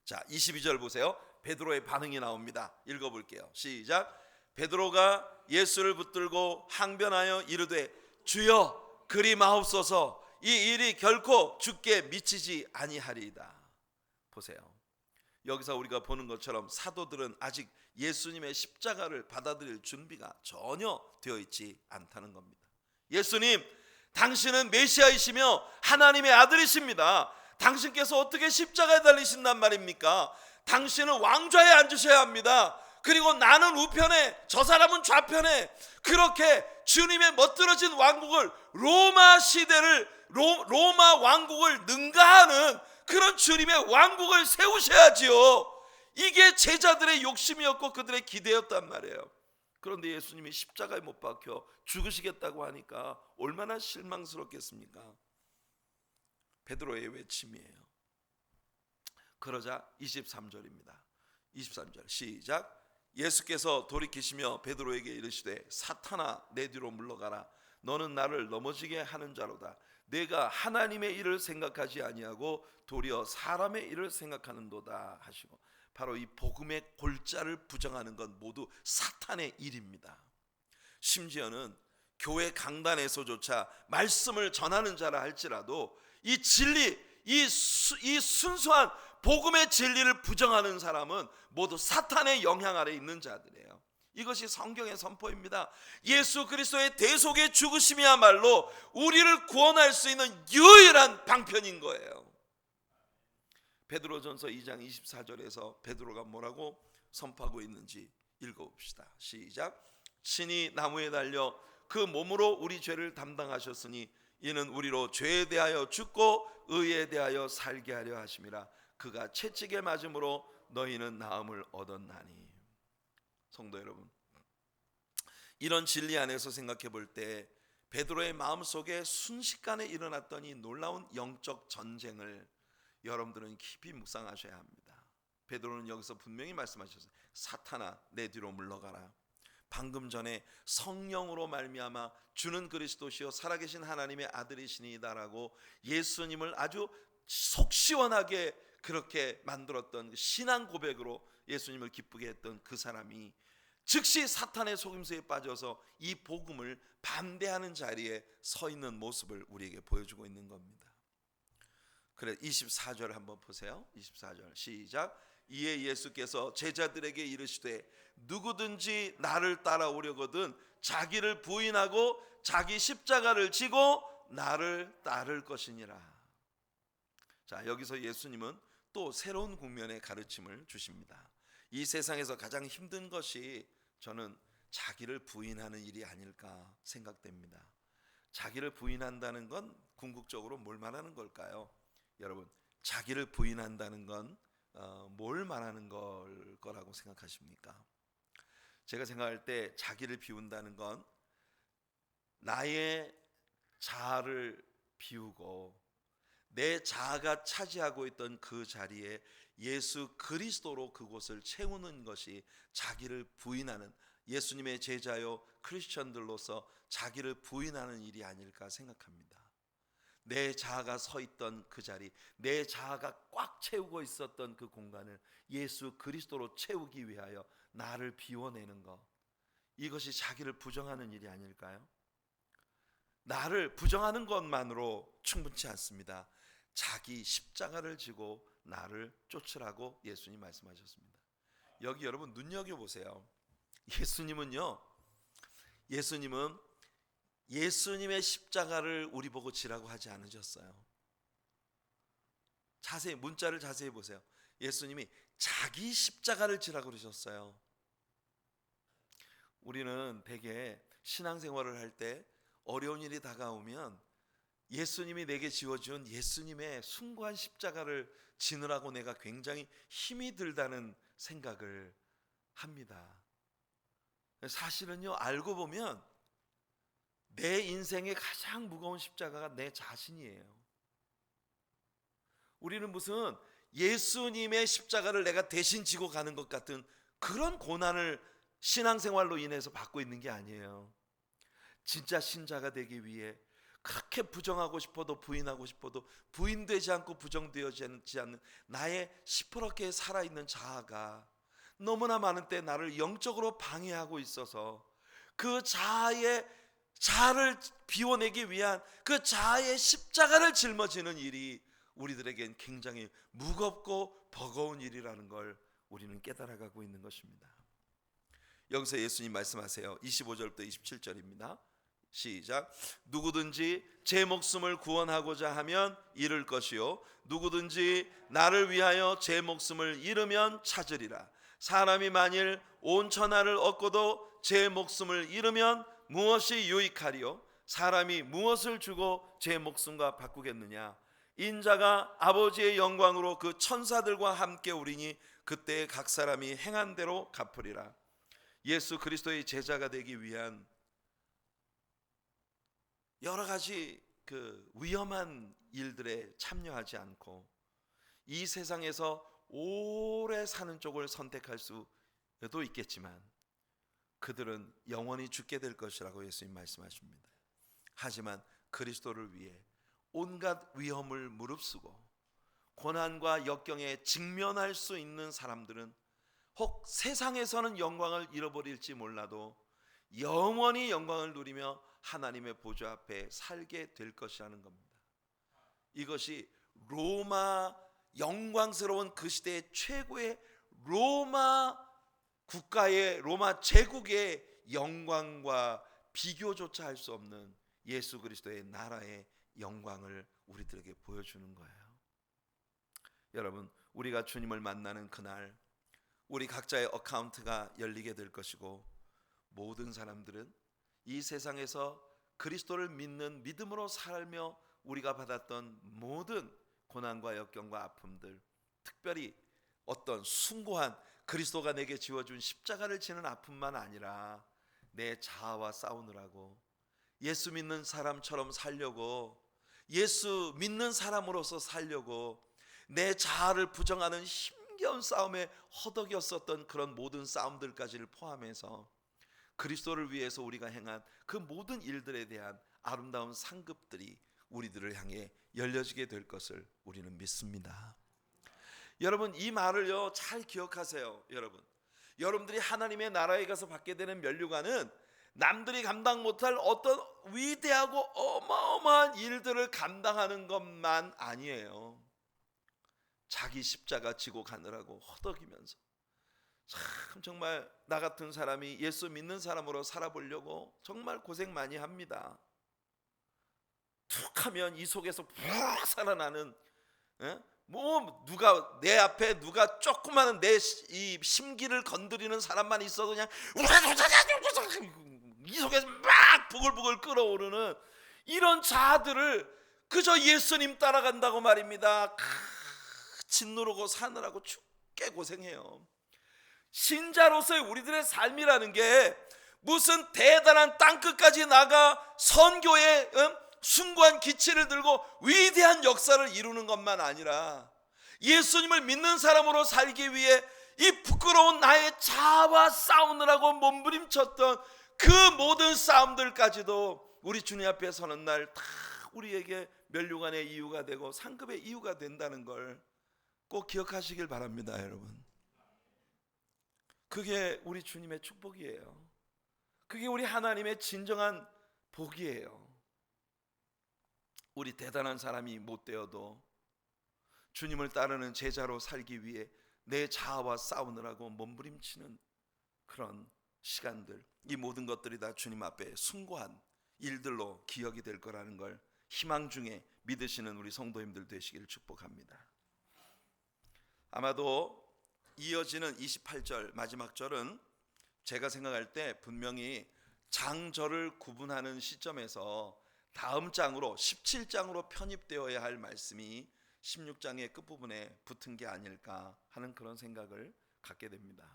자, 22절 보세요. 베드로의 반응이 나옵니다. 읽어볼게요. 시작. 베드로가 예수를 붙들고 항변하여 이르되 주여 그리 마옵소서, 이 일이 결코 주께 미치지 아니하리이다. 보세요. 여기서 우리가 보는 것처럼 사도들은 아직 예수님의 십자가를 받아들일 준비가 전혀 되어 있지 않다는 겁니다. 예수님, 당신은 메시아이시며 하나님의 아들이십니다. 당신께서 어떻게 십자가에 달리신단 말입니까? 당신은 왕좌에 앉으셔야 합니다. 그리고 나는 우편에, 저 사람은 좌편에, 그렇게 주님의 멋들어진 왕국을, 로마 시대를, 로마 왕국을 능가하는 그런 주님의 왕국을 세우셔야지요. 이게 제자들의 욕심이었고 그들의 기대였단 말이에요. 그런데 예수님이 십자가에 못 박혀 죽으시겠다고 하니까 얼마나 실망스럽겠습니까? 베드로의 외침이에요. 그러자 23절입니다. 23절 시작. 예수께서 돌이키시며 베드로에게 이르시되 사탄아, 내 뒤로 물러가라. 너는 나를 넘어지게 하는 자로다. 내가 하나님의 일을 생각하지 아니하고 도리어 사람의 일을 생각하는도다 하시고, 바로 이 복음의 골자를 부정하는 건 모두 사탄의 일입니다. 심지어는 교회 강단에서조차 말씀을 전하는 자라 할지라도 이 진리, 이 순수한 복음의 진리를 부정하는 사람은 모두 사탄의 영향 아래 있는 자들이에요. 이것이 성경의 선포입니다. 예수 그리스도의 대속의 죽으심이야말로 우리를 구원할 수 있는 유일한 방편인 거예요. 베드로전서 2장 24절에서 베드로가 뭐라고 선포하고 있는지 읽어봅시다. 시작. 친히 나무에 달려 그 몸으로 우리 죄를 담당하셨으니 이는 우리로 죄에 대하여 죽고 의에 대하여 살게 하려 하심이라. 그가 채찍에 맞음으로 너희는 나음을 얻었나니. 성도 여러분, 이런 진리 안에서 생각해 볼 때 베드로의 마음속에 순식간에 일어났던 이 놀라운 영적 전쟁을 여러분들은 깊이 묵상하셔야 합니다. 베드로는 여기서 분명히 말씀하셨어요. 사탄아, 내 뒤로 물러가라. 방금 전에 성령으로 말미암아 주는 그리스도시요 살아계신 하나님의 아들이시니다라고 예수님을 아주 속 시원하게 그렇게 만들었던 신앙 고백으로 예수님을 기쁘게 했던 그 사람이 즉시 사탄의 속임수에 빠져서 이 복음을 반대하는 자리에 서 있는 모습을 우리에게 보여주고 있는 겁니다. 그래 24절 한번 보세요. 24절 시작. 이에 예수께서 제자들에게 이르시되 누구든지 나를 따라오려거든 자기를 부인하고 자기 십자가를 지고 나를 따를 것이니라. 자, 여기서 예수님은 또 새로운 국면의 가르침을 주십니다. 이 세상에서 가장 힘든 것이 저는 자기를 부인하는 일이 아닐까 생각됩니다. 자기를 부인한다는 건 궁극적으로 뭘 말하는 걸까요? 여러분, 자기를 부인한다는 건 뭘 말하는 거라고 생각하십니까? 제가 생각할 때 자기를 비운다는 건 나의 자아를 비우고 내 자아가 차지하고 있던 그 자리에 예수 그리스도로 그곳을 채우는 것이 자기를 부인하는, 예수님의 제자요 크리스천들로서 자기를 부인하는 일이 아닐까 생각합니다. 내 자아가 서 있던 그 자리, 내 자아가 꽉 채우고 있었던 그 공간을 예수 그리스도로 채우기 위하여 나를 비워내는 것, 이것이 자기를 부정하는 일이 아닐까요? 나를 부정하는 것만으로 충분치 않습니다. 자기 십자가를 지고 나를 쫓으라고 예수님 말씀하셨습니다. 여기 여러분 눈여겨보세요. 예수님은 예수님의 십자가를 우리 보고 지라고 하지 않으셨어요. 자세히 문자를 자세히 보세요. 예수님이 자기 십자가를 지라고 그러셨어요. 우리는 대개 신앙생활을 할 때 어려운 일이 다가오면 예수님이 내게 지어준 예수님의 숭고한 십자가를 지느라고 내가 굉장히 힘이 들다는 생각을 합니다. 사실은요, 알고 보면 내 인생의 가장 무거운 십자가가 내 자신이에요. 우리는 무슨 예수님의 십자가를 내가 대신 지고 가는 것 같은 그런 고난을 신앙생활로 인해서 받고 있는 게 아니에요. 진짜 신자가 되기 위해 그렇게 부정하고 싶어도 부인하고 싶어도 부인되지 않고 부정되어지지 않는 나의 시퍼렇게 살아있는 자아가 너무나 많은 때 나를 영적으로 방해하고 있어서 그 자아를 비워내기 위한 그 자아의 십자가를 짊어지는 일이 우리들에겐 굉장히 무겁고 버거운 일이라는 걸 우리는 깨달아가고 있는 것입니다. 여기서 예수님 말씀하세요. 25절부터 27절입니다. 시작. 누구든지 제 목숨을 구원하고자 하면 잃을 것이요 누구든지 나를 위하여 제 목숨을 잃으면 찾으리라. 사람이 만일 온 천하를 얻고도 제 목숨을 잃으면 무엇이 유익하리요? 사람이 무엇을 주고 제 목숨과 바꾸겠느냐? 인자가 아버지의 영광으로 그 천사들과 함께 오리니 그때 각 사람이 행한 대로 갚으리라. 예수 그리스도의 제자가 되기 위한 여러 가지 그 위험한 일들에 참여하지 않고 이 세상에서 오래 사는 쪽을 선택할 수도 있겠지만 그들은 영원히 죽게 될 것이라고 예수님 말씀하십니다. 하지만 그리스도를 위해 온갖 위험을 무릅쓰고 고난과 역경에 직면할 수 있는 사람들은 혹 세상에서는 영광을 잃어버릴지 몰라도 영원히 영광을 누리며 하나님의 보좌 앞에 살게 될 것이라는 겁니다. 이것이 로마, 영광스러운 그 시대의 최고의 로마 국가의, 로마 제국의 영광과 비교조차 할 수 없는 예수 그리스도의 나라의 영광을 우리들에게 보여주는 거예요. 여러분, 우리가 주님을 만나는 그날 우리 각자의 어카운트가 열리게 될 것이고 모든 사람들은 이 세상에서 그리스도를 믿는 믿음으로 살며 우리가 받았던 모든 고난과 역경과 아픔들, 특별히 어떤 숭고한 그리스도가 내게 지어준 십자가를 지는 아픔만 아니라 내 자아와 싸우느라고 예수 믿는 사람처럼 살려고, 예수 믿는 사람으로서 살려고 내 자아를 부정하는 힘겨운 싸움에 허덕였었던 그런 모든 싸움들까지를 포함해서 그리스도를 위해서 우리가 행한 그 모든 일들에 대한 아름다운 상급들이 우리들을 향해 열려지게 될 것을 우리는 믿습니다. 여러분, 이 말을요 잘 기억하세요. 여러분들이 하나님의 나라에 가서 받게 되는 면류관은 남들이 감당 못할 어떤 위대하고 어마어마한 일들을 감당하는 것만 아니에요. 자기 십자가 지고 가느라고 허덕이면서 참 정말 나 같은 사람이 예수 믿는 사람으로 살아보려고 정말 고생 많이 합니다. 툭 하면 이 속에서 푹 살아나는, 뭐 누가 내 앞에 누가 조그마한 내 이 심기를 건드리는 사람만 있어도 그냥 이 속에서 막 부글부글 끓어오르는 이런 자들을 그저 예수님 따라간다고 말입니다. 짓누르고 사느라고 죽게 고생해요. 신자로서의 우리들의 삶이라는 게 무슨 대단한 땅끝까지 나가 선교의 숭고한 기치를 들고 위대한 역사를 이루는 것만 아니라 예수님을 믿는 사람으로 살기 위해 이 부끄러운 나의 자아와 싸우느라고 몸부림쳤던 그 모든 싸움들까지도 우리 주님 앞에 서는 날 다 우리에게 면류관의 이유가 되고 상급의 이유가 된다는 걸 꼭 기억하시길 바랍니다, 여러분. 그게 우리 주님의 축복이에요. 그게 우리 하나님의 진정한 복이에요. 우리 대단한 사람이 못 되어도 주님을 따르는 제자로 살기 위해 내 자아와 싸우느라고 몸부림치는 그런 시간들, 이 모든 것들이 다 주님 앞에 숭고한 일들로 기억이 될 거라는 걸 희망 중에 믿으시는 우리 성도님들 되시기를 축복합니다. 아마도 이어지는 28절 마지막 절은 제가 생각할 때 분명히 장절을 구분하는 시점에서 다음 장으로 17장으로 편입되어야 할 말씀이 16장의 끝부분에 붙은 게 아닐까 하는 그런 생각을 갖게 됩니다.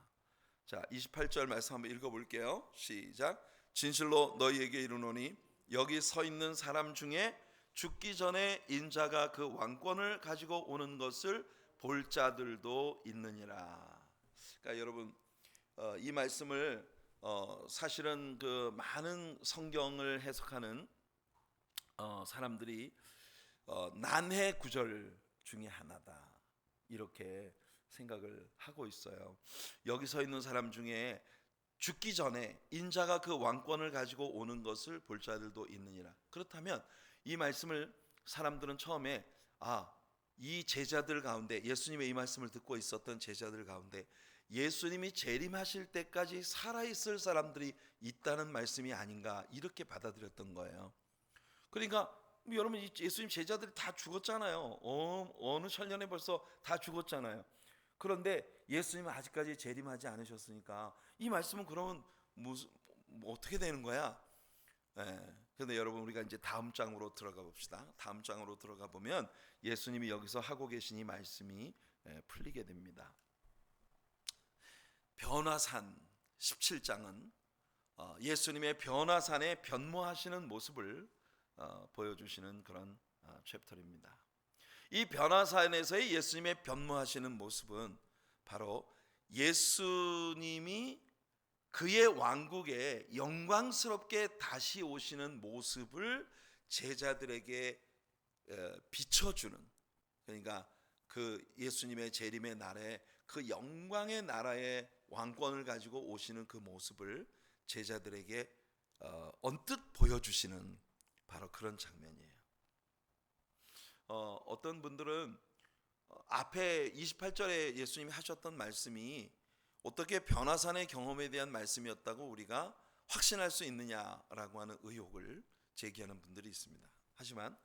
자, 28절 말씀 한번 읽어볼게요. 시작. 진실로 너희에게 이르노니 여기 서 있는 사람 중에 죽기 전에 인자가 그 왕권을 가지고 오는 것을 볼 자들도 있느니라. 그러니까 여러분, 이 말씀을 사실은 그 많은 성경을 해석하는 사람들이 난해 구절 중에 하나다 이렇게 생각을 하고 있어요. 여기 서 있는 사람 중에 죽기 전에 인자가 그 왕권을 가지고 오는 것을 볼 자들도 있느니라. 그렇다면 이 말씀을 사람들은 처음에 이 제자들 가운데, 예수님의 이 말씀을 듣고 있었던 제자들 가운데 예수님이 재림하실 때까지 살아있을 사람들이 있다는 말씀이 아닌가 이렇게 받아들였던 거예요. 그러니까 여러분, 예수님 제자들이 다 죽었잖아요. 어느 천년에 벌써 다 죽었잖아요. 그런데 예수님은 아직까지 재림하지 않으셨으니까 이 말씀은 그러면 어떻게 되는 거야? 그런데 여러분, 우리가 이제 다음 장으로 들어가 봅시다. 다음 장으로 들어가 보면 예수님이 여기서 하고 계신 이 말씀이 풀리게 됩니다. 변화산 17장은 예수님의 변화산에 변모하시는 모습을 보여주시는 그런 챕터입니다. 이 변화산에서의 예수님의 변모하시는 모습은 바로 예수님이 그의 왕국에 영광스럽게 다시 오시는 모습을 제자들에게 비춰주는, 그러니까 그 예수님의 재림의 날에 그 영광의 나라의 왕권을 가지고 오시는 그 모습을 제자들에게 언뜻 보여주시는 바로 그런 장면이에요. 어떤 분들은 앞에 28절에 예수님이 하셨던 말씀이 어떻게 변화산의 경험에 대한 말씀이었다고 우리가 확신할 수 있느냐라고 하는 의혹을 제기하는 분들이 있습니다. 하지만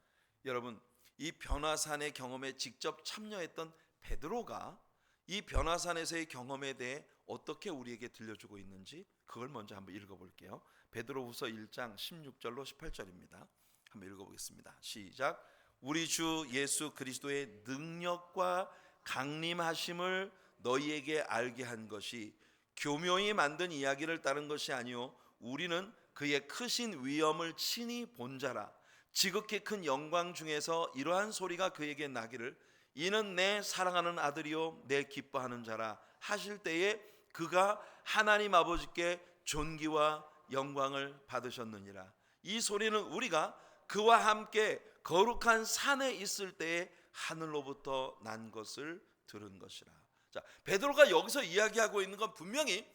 여러분, 이 변화산의 경험에 직접 참여했던 베드로가 이 변화산에서의 경험에 대해 어떻게 우리에게 들려주고 있는지 그걸 먼저 한번 읽어볼게요. 베드로후서 1장 16절로 18절입니다. 한번 읽어보겠습니다. 시작. 우리 주 예수 그리스도의 능력과 강림하심을 너희에게 알게 한 것이 교묘히 만든 이야기를 따른 것이 아니요 우리는 그의 크신 위엄을 친히 본 자라. 지극히 큰 영광 중에서 이러한 소리가 그에게 나기를 이는 내 사랑하는 아들이요 내 기뻐하는 자라 하실 때에 그가 하나님 아버지께 존귀와 영광을 받으셨느니라. 이 소리는 우리가 그와 함께 거룩한 산에 있을 때에 하늘로부터 난 것을 들은 것이라. 자, 베드로가 여기서 이야기하고 있는 건 분명히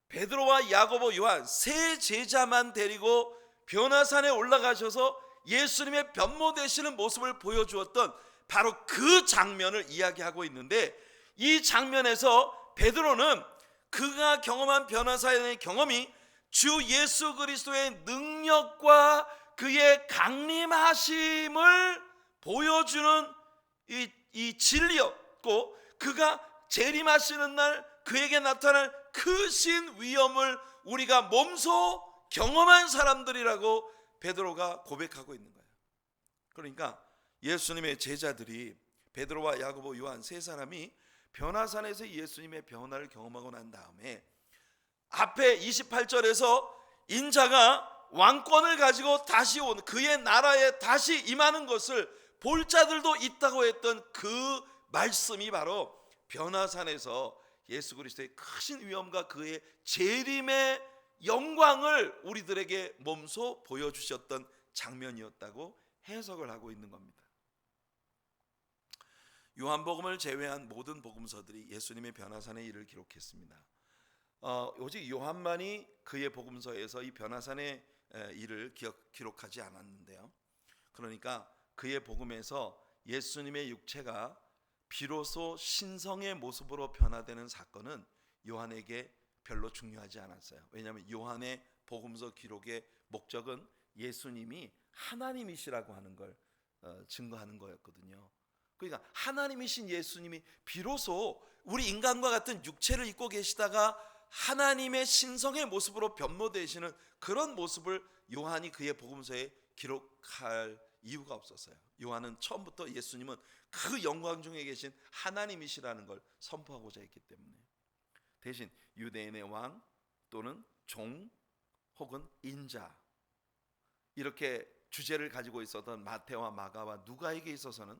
베드로와 야고보, 요한 세 제자만 데리고 변화산에 올라가셔서 예수님의 변모되시는 모습을 보여주었던 바로 그 장면을 이야기하고 있는데, 이 장면에서 베드로는 그가 경험한 변화사의 경험이 주 예수 그리스도의 능력과 그의 강림하심을 보여주는 이 진리였고, 그가 재림하시는 날 그에게 나타날 크신 위엄을 우리가 몸소 경험한 사람들이라고 베드로가 고백하고 있는 거예요. 그러니까 예수님의 제자들이 베드로와 야고보, 요한 세 사람이 변화산에서 예수님의 변화를 경험하고 난 다음에 앞에 28절에서 인자가 왕권을 가지고 다시 온 그의 나라에 다시 임하는 것을 볼 자들도 있다고 했던 그 말씀이 바로 변화산에서 예수 그리스도의 크신 위엄과 그의 재림의 영광을 우리들에게 몸소 보여주셨던 장면이었다고 해석을 하고 있는 겁니다. 요한복음을 제외한 모든 복음서들이 예수님의 변화산의 일을 기록했습니다. 오직 요한만이 그의 복음서에서 이 변화산의 일을 기록하지 않았는데요. 그러니까 그의 복음에서 예수님의 육체가 비로소 신성의 모습으로 변화되는 사건은 요한에게 별로 중요하지 않았어요. 왜냐하면 요한의 복음서 기록의 목적은 예수님이 하나님이시라고 하는 걸 증거하는 거였거든요. 그러니까 하나님이신 예수님이 비로소 우리 인간과 같은 육체를 입고 계시다가 하나님의 신성의 모습으로 변모되시는 그런 모습을 요한이 그의 복음서에 기록할 이유가 없었어요. 요한은 처음부터 예수님은 그 영광 중에 계신 하나님이시라는 걸 선포하고자 했기 때문에, 대신 유대인의 왕 또는 종 혹은 인자, 이렇게 주제를 가지고 있었던 마태와 마가와 누가에게 있어서는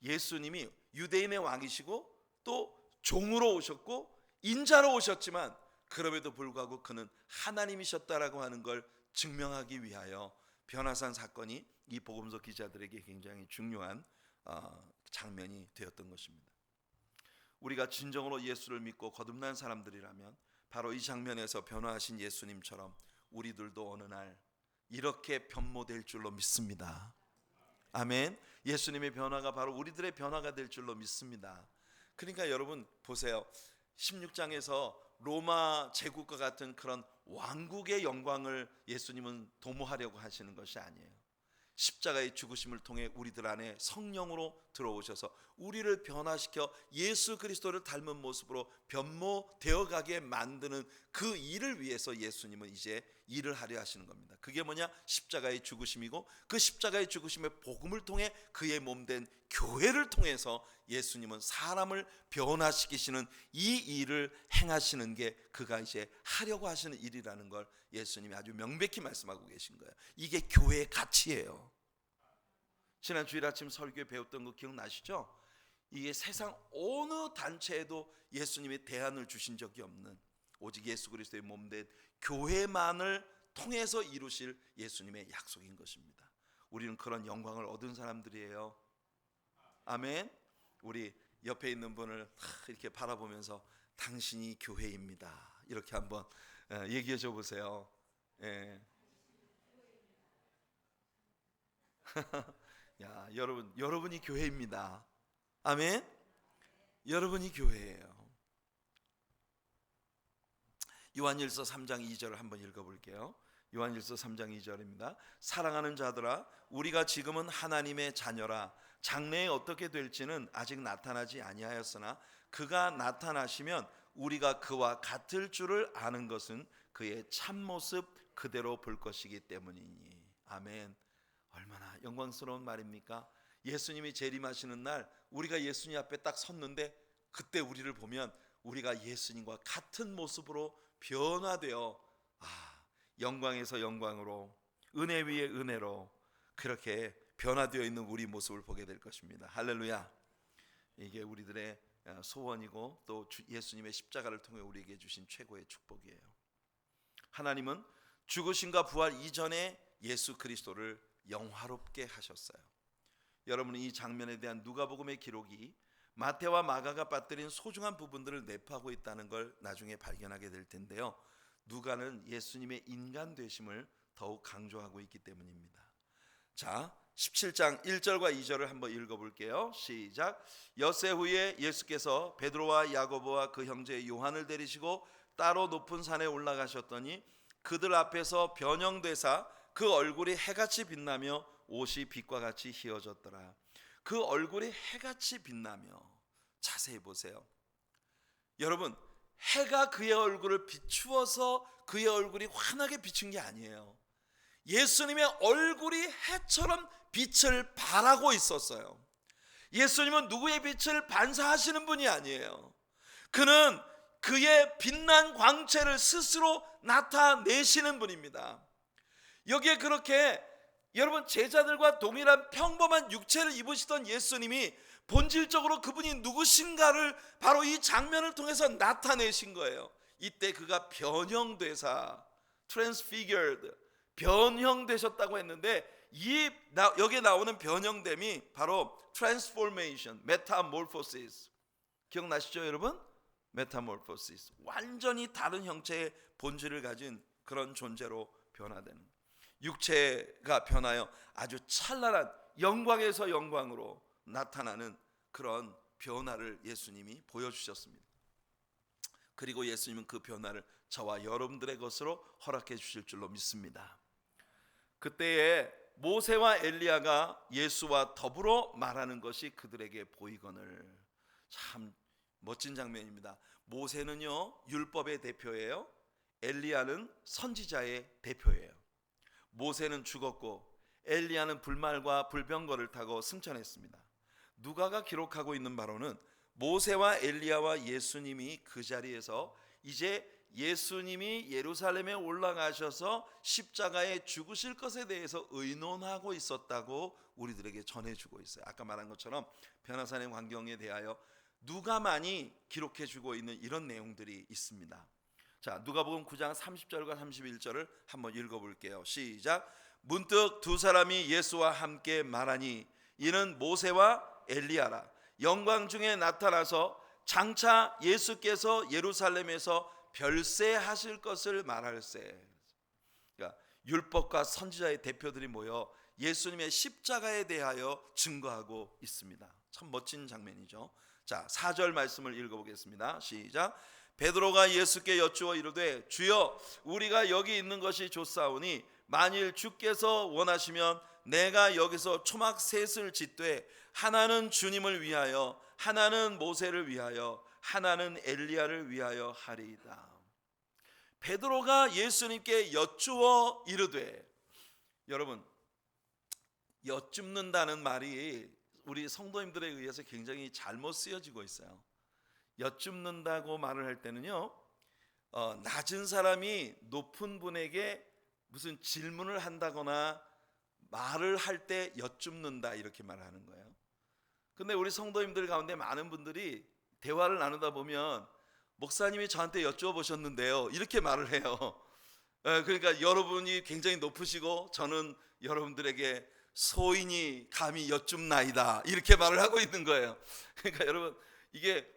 예수님이 유대인의 왕이시고 또 종으로 오셨고 인자로 오셨지만 그럼에도 불구하고 그는 하나님이셨다라고 하는 걸 증명하기 위하여 변화산 사건이 이 복음서 기자들에게 굉장히 중요한 장면이 되었던 것입니다. 우리가 진정으로 예수를 믿고 거듭난 사람들이라면 바로 이 장면에서 변화하신 예수님처럼 우리들도 어느 날 이렇게 변모될 줄로 믿습니다. 아멘. 예수님의 변화가 바로 우리들의 변화가 될 줄로 믿습니다. 그러니까 여러분 보세요. 16장에서 로마 제국과 같은 그런 왕국의 영광을 예수님은 도모하려고 하시는 것이 아니에요. 십자가의 죽으심을 통해 우리들 안에 성령으로 들어오셔서 우리를 변화시켜 예수 그리스도를 닮은 모습으로 변모되어 가게 만드는 그 일을 위해서 예수님은 이제 일을 하려 하시는 겁니다. 그게 뭐냐? 십자가의 죽으심이고, 그 십자가의 죽으심의 복음을 통해 그의 몸된 교회를 통해서 예수님은 사람을 변화시키시는 이 일을 행하시는 게 그가 이제 하려고 하시는 일이라는 걸 예수님이 아주 명백히 말씀하고 계신 거예요. 이게 교회의 가치예요. 지난 주일 아침 설교에 배웠던 거 기억나시죠? 이게 세상 어느 단체에도 예수님이 대안을 주신 적이 없는, 오직 예수 그리스도의 몸된 교회만을 통해서 이루실 예수님의 약속인 것입니다. 우리는 그런 영광을 얻은 사람들이에요. 아멘. 우리 옆에 있는 분을 이렇게 바라보면서 당신이 교회입니다, 이렇게 한번 얘기해 줘 보세요. 예. 야, 여러분이 교회입니다. 아멘. 여러분이 교회예요. 요한일서 3장 2절을 한번 읽어볼게요. 요한일서 3장 2절입니다. 사랑하는 자들아, 우리가 지금은 하나님의 자녀라. 장래에 어떻게 될지는 아직 나타나지 아니하였으나 그가 나타나시면 우리가 그와 같을 줄을 아는 것은 그의 참모습 그대로 볼 것이기 때문이니. 아멘. 얼마나 영광스러운 말입니까? 예수님이 재림하시는 날 우리가 예수님 앞에 딱 섰는데 그때 우리를 보면 우리가 예수님과 같은 모습으로 변화되어 영광에서 영광으로, 은혜 위에 은혜로 그렇게 변화되어 있는 우리 모습을 보게 될 것입니다. 할렐루야. 이게 우리들의 소원이고 또 예수님의 십자가를 통해 우리에게 주신 최고의 축복이에요. 하나님은 죽으심과 부활 이전에 예수 그리스도를 영화롭게 하셨어요. 여러분은 이 장면에 대한 누가복음의 기록이 마태와 마가가 빠뜨린 소중한 부분들을 내포하고 있다는 걸 나중에 발견하게 될 텐데요. 누가는 예수님의 인간 되심을 더욱 강조하고 있기 때문입니다. 자, 17장 1절과 2절을 한번 읽어볼게요. 시작. 엿새 후에 예수께서 베드로와 야고보와 그 형제 요한을 데리시고 따로 높은 산에 올라가셨더니 그들 앞에서 변형되사 그 얼굴이 해같이 빛나며 옷이 빛과 같이 휘어졌더라. 그 얼굴이 해같이 빛나며, 자세히 보세요. 여러분, 해가 그의 얼굴을 비추어서 그의 얼굴이 환하게 비춘 게 아니에요. 예수님의 얼굴이 해처럼 빛을 발하고 있었어요. 예수님은 누구의 빛을 반사하시는 분이 아니에요. 그는 그의 빛난 광채를 스스로 나타내시는 분입니다. 여기에 그렇게 여러분, 제자들과 동일한 평범한 육체를 입으시던 예수님이 본질적으로 그분이 누구신가를 바로 이 장면을 통해서 나타내신 거예요. 이때 그가 변형되사, transfigured, 변형되셨다고 했는데, 여기에 나오는 변형됨이 바로 transformation, metamorphosis. 기억나시죠, 여러분? metamorphosis, 완전히 다른 형체의 본질을 가진 그런 존재로 변화되는, 육체가 변하여 아주 찬란한 영광에서 영광으로 나타나는 그런 변화를 예수님이 보여주셨습니다. 그리고 예수님은 그 변화를 저와 여러분들의 것으로 허락해 주실 줄로 믿습니다. 그때에 모세와 엘리야가 예수와 더불어 말하는 것이 그들에게 보이거늘. 참 멋진 장면입니다. 모세는요, 율법의 대표예요. 엘리야는 선지자의 대표예요. 모세는 죽었고 엘리야는 불말과 불병거를 타고 승천했습니다. 누가가 기록하고 있는 바로는 모세와 엘리야와 예수님이 그 자리에서 이제 예수님이 예루살렘에 올라가셔서 십자가에 죽으실 것에 대해서 의논하고 있었다고 우리들에게 전해주고 있어요. 아까 말한 것처럼 변화산의 광경에 대하여 누가만이 기록해주고 있는 이런 내용들이 있습니다. 자, 누가복음 9장 30절과 31절을 한번 읽어볼게요. 시작. 문득 두 사람이 예수와 함께 말하니 이는 모세와 엘리야라. 영광 중에 나타나서 장차 예수께서 예루살렘에서 별세하실 것을 말할세. 그러니까 율법과 선지자의 대표들이 모여 예수님의 십자가에 대하여 증거하고 있습니다. 참 멋진 장면이죠. 자, 4절 말씀을 읽어보겠습니다. 시작. 베드로가 예수께 여쭈어 이르되 주여, 우리가 여기 있는 것이 좋사오니 만일 주께서 원하시면 내가 여기서 초막 셋을 짓되 하나는 주님을 위하여, 하나는 모세를 위하여, 하나는 엘리야를 위하여 하리이다. 베드로가 예수님께 여쭈어 이르되, 여러분, 여쭙는다는 말이 우리 성도님들에 의해서 굉장히 잘못 쓰여지고 있어요. 여쭙는다고 말을 할 때는요, 낮은 사람이 높은 분에게 무슨 질문을 한다거나 말을 할 때 여쭙는다 이렇게 말하는 거예요. 근데 우리 성도님들 가운데 많은 분들이 대화를 나누다 보면 목사님이 저한테 여쭤보셨는데요 이렇게 말을 해요. 그러니까 여러분이 굉장히 높으시고 저는 여러분들에게 소인이 감히 여쭙나이다 이렇게 말을 하고 있는 거예요. 그러니까 여러분, 이게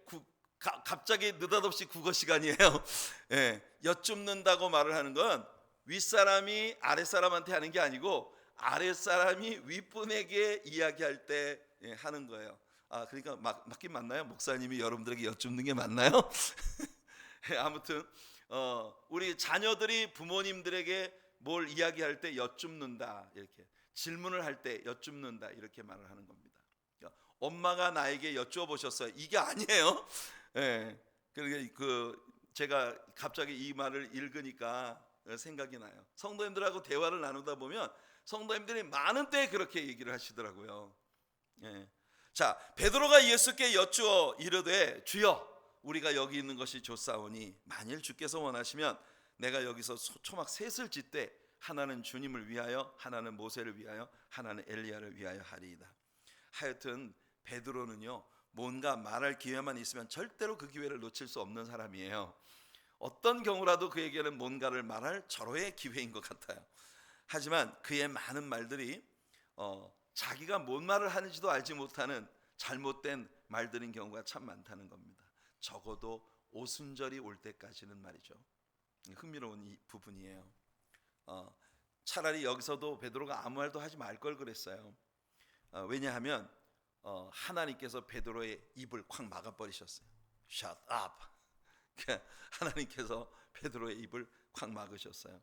갑자기 느닷없이 국어 시간이에요. 여쭙는다고 말을 하는 건 윗사람이 아랫사람한테 하는 게 아니고 아랫사람이 윗분에게 이야기할 때 하는 거예요. 그러니까 맞긴 맞나요? 목사님이 여러분들에게 여쭙는 게 맞나요? 아무튼 우리 자녀들이 부모님들에게 뭘 이야기할 때 여쭙는다, 이렇게 질문을 할 때 여쭙는다 이렇게 말을 하는 겁니다. 그러니까 엄마가 나에게 여쭈어보셨어요 이게 아니에요. 그러니까 제가 갑자기 이 말을 읽으니까 생각이 나요. 성도님들하고 대화를 나누다 보면 성도님들이 많은 때에 그렇게 얘기를 하시더라고요. 자, 베드로가 예수께 여쭈어 이르되 주여, 우리가 여기 있는 것이 좋사오니 만일 주께서 원하시면 내가 여기서 초막 셋을 짓되 하나는 주님을 위하여, 하나는 모세를 위하여, 하나는 엘리야를 위하여 하리이다. 하여튼 베드로는요, 뭔가 말할 기회만 있으면 절대로 그 기회를 놓칠 수 없는 사람이에요. 어떤 경우라도 그에게는 뭔가를 말할 절호의 기회인 것 같아요. 하지만 그의 많은 말들이 자기가 뭔 말을 하는지도 알지 못하는 잘못된 말들인 경우가 참 많다는 겁니다. 적어도 오순절이 올 때까지는 말이죠. 흥미로운 이 부분이에요. 차라리 여기서도 베드로가 아무 말도 하지 말 걸 그랬어요. 왜냐하면 하나님께서 베드로의 입을 콱 막아버리셨어요. Shut up. 하나님께서 베드로의 입을 콱 막으셨어요.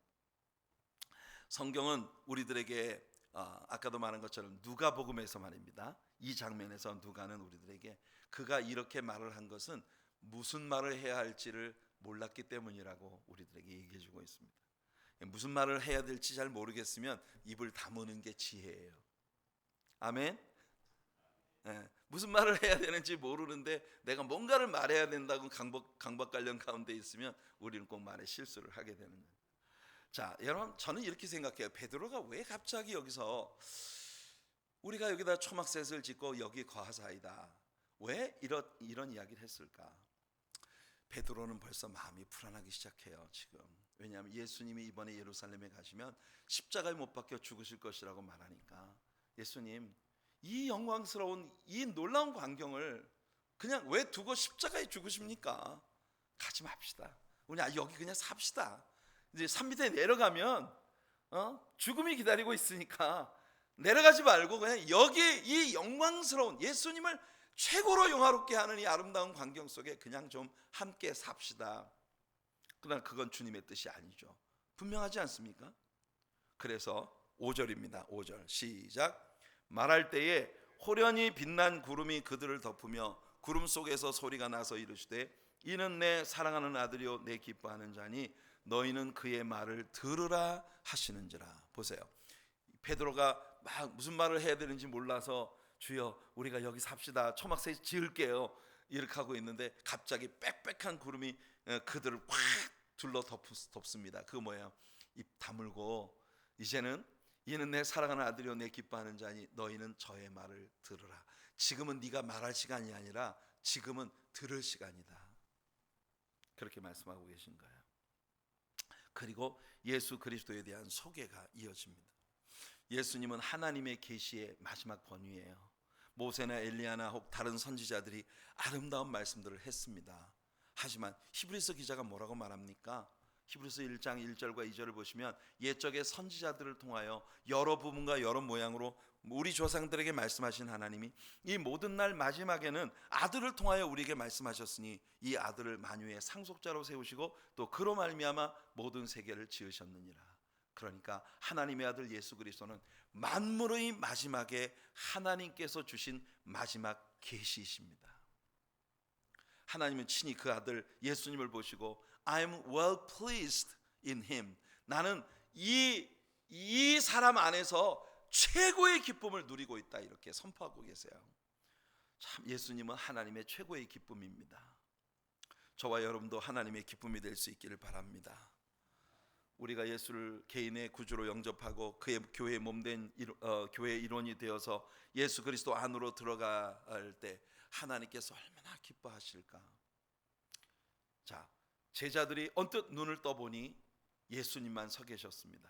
성경은 우리들에게 아까도 말한 것처럼 누가복음에서 말입니다. 이 장면에서 누가는 우리들에게 그가 이렇게 말을 한 것은 무슨 말을 해야 할지를 몰랐기 때문이라고 우리들에게 얘기해주고 있습니다. 무슨 말을 해야 될지 잘 모르겠으면 입을 다무는 게 지혜예요. 아멘. 무슨 말을 해야 되는지 모르는데 내가 뭔가를 말해야 된다고 강박관련 가운데 있으면 우리는 꼭 말에 실수를 하게 되는 거예요. 자, 여러분, 저는 이렇게 생각해요. 베드로가 왜 갑자기 여기서 우리가 여기다 초막셋을 짓고 여기 거하사이다, 왜 이런 이야기를 했을까? 베드로는 벌써 마음이 불안하기 시작해요 지금. 왜냐하면 예수님이 이번에 예루살렘에 가시면 십자가에 못 박혀 죽으실 것이라고 말하니까, 예수님 이 영광스러운 이 놀라운 광경을 그냥 왜 두고 십자가에 죽으십니까? 가지 맙시다. 우리 여기 그냥 삽시다. 이제 산 밑에 내려가면 죽음이 기다리고 있으니까 내려가지 말고 그냥 여기 이 영광스러운 예수님을 최고로 영화롭게 하는 이 아름다운 광경 속에 그냥 좀 함께 삽시다. 그러나 그건 주님의 뜻이 아니죠. 분명하지 않습니까? 그래서 5절입니다. 5절 시작. 말할 때에 호련히 빛난 구름이 그들을 덮으며 구름 속에서 소리가 나서 이르시되 이는 내 사랑하는 아들이요 내 기뻐하는 자니 너희는 그의 말을 들으라 하시는지라. 보세요. 베드로가 막 무슨 말을 해야 되는지 몰라서 주여 우리가 여기 삽시다, 초막셋 지을게요 이렇게 하고 있는데 갑자기 빽빽한 구름이 그들을 확 둘러 덮습니다. 그거 뭐예요? 입 다물고 이제는 이는 내 사랑하는 아들이요 내 기뻐하는 자니 너희는 저의 말을 들으라. 지금은 네가 말할 시간이 아니라 지금은 들을 시간이다. 그렇게 말씀하고 계신 거예요. 그리고 예수 그리스도에 대한 소개가 이어집니다. 예수님은 하나님의 계시의 마지막 번위예요. 모세나 엘리야나 혹 다른 선지자들이 아름다운 말씀들을 했습니다. 하지만 히브리서 기자가 뭐라고 말합니까? 히브리서 1장 1절과 2절을 보시면 옛적의 선지자들을 통하여 여러 부분과 여러 모양으로 우리 조상들에게 말씀하신 하나님이 이 모든 날 마지막에는 아들을 통하여 우리에게 말씀하셨으니 이 아들을 만유의 상속자로 세우시고 또 그로 말미암아 모든 세계를 지으셨느니라. 그러니까 하나님의 아들 예수 그리스도는 만물의 마지막에 하나님께서 주신 마지막 계시이십니다. 하나님은 친히 그 아들 예수님을 보시고 I am well pleased in him, 나는 이 사람 안에서 최고의 기쁨을 누리고 있다, 이렇게 선포하고 계세요. 참 예수님은 하나님의 최고의 기쁨입니다. 저와 여러분도 하나님의 기쁨이 될 수 있기를 바랍니다. 우리가 예수를 개인의 구주로 영접하고 그의 교회의 몸된 교회의 일원이 되어서 예수 그리스도 안으로 들어갈 때 하나님께서 얼마나 기뻐하실까. 자, 제자들이 언뜻 눈을 떠보니 예수님만 서 계셨습니다.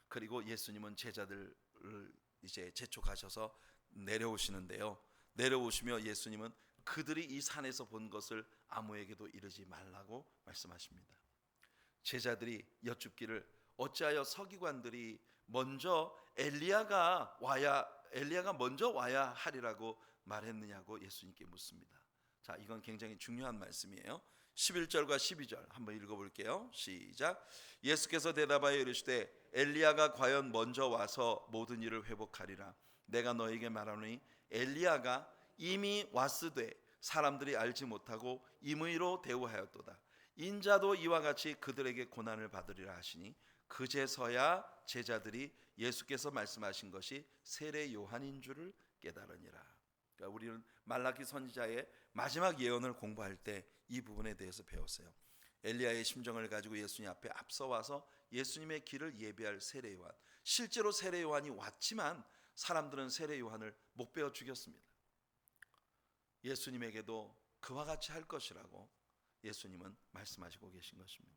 그리고 예수님은 제자들을 이제 재촉하셔서 내려오시는데요. 내려오시며 예수님은 그들이 이 산에서 본 것을 아무에게도 이르지 말라고 말씀하십니다. 제자들이 여쭙기를 어찌하여 서기관들이 먼저 엘리야가 먼저 와야 하리라고 말했느냐고 예수님께 묻습니다. 자, 이건 굉장히 중요한 말씀이에요. 11절과 12절 한번 읽어볼게요. 시작. 예수께서 대답하여 이르시되 엘리야가 과연 먼저 와서 모든 일을 회복하리라. 내가 너에게 말하노니 엘리야가 이미 왔으되 사람들이 알지 못하고 임의로 대우하였도다. 인자도 이와 같이 그들에게 고난을 받으리라 하시니 그제서야 제자들이 예수께서 말씀하신 것이 세례 요한인 줄을 깨달으니라. 그러니까 우리는 말라기 선지자의 마지막 예언을 공부할 때 이 부분에 대해서 배웠어요. 엘리야의 심정을 가지고 예수님 앞에 앞서 와서 예수님의 길을 예비할 세례 요한. 실제로 세례 요한이 왔지만 사람들은 세례 요한을 못 베어 죽였습니다. 예수님에게도 그와 같이 할 것이라고 예수님은 말씀하시고 계신 것입니다.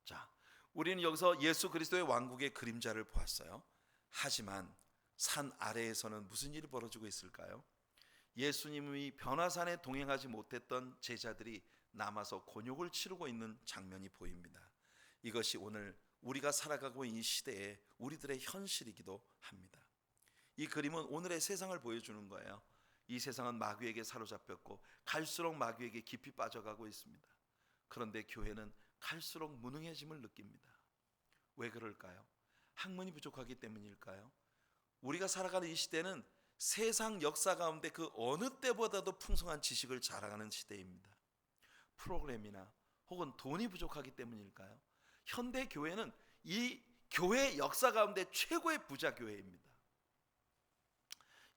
자, 우리는 여기서 예수 그리스도의 왕국의 그림자를 보았어요. 하지만 산 아래에서는 무슨 일이 벌어지고 있을까요? 예수님이 변화산에 동행하지 못했던 제자들이 남아서 곤욕을 치르고 있는 장면이 보입니다. 이것이 오늘 우리가 살아가고 있는 이 시대에 우리들의 현실이기도 합니다. 이 그림은 오늘의 세상을 보여주는 거예요. 이 세상은 마귀에게 사로잡혔고 갈수록 마귀에게 깊이 빠져가고 있습니다. 그런데 교회는 갈수록 무능해짐을 느낍니다. 왜 그럴까요? 학문이 부족하기 때문일까요? 우리가 살아가는 이 시대는 세상 역사 가운데 그 어느 때보다도 풍성한 지식을 자랑하는 시대입니다. 프로그램이나 혹은 돈이 부족하기 때문일까요? 현대 교회는 이 교회 역사 가운데 최고의 부자 교회입니다.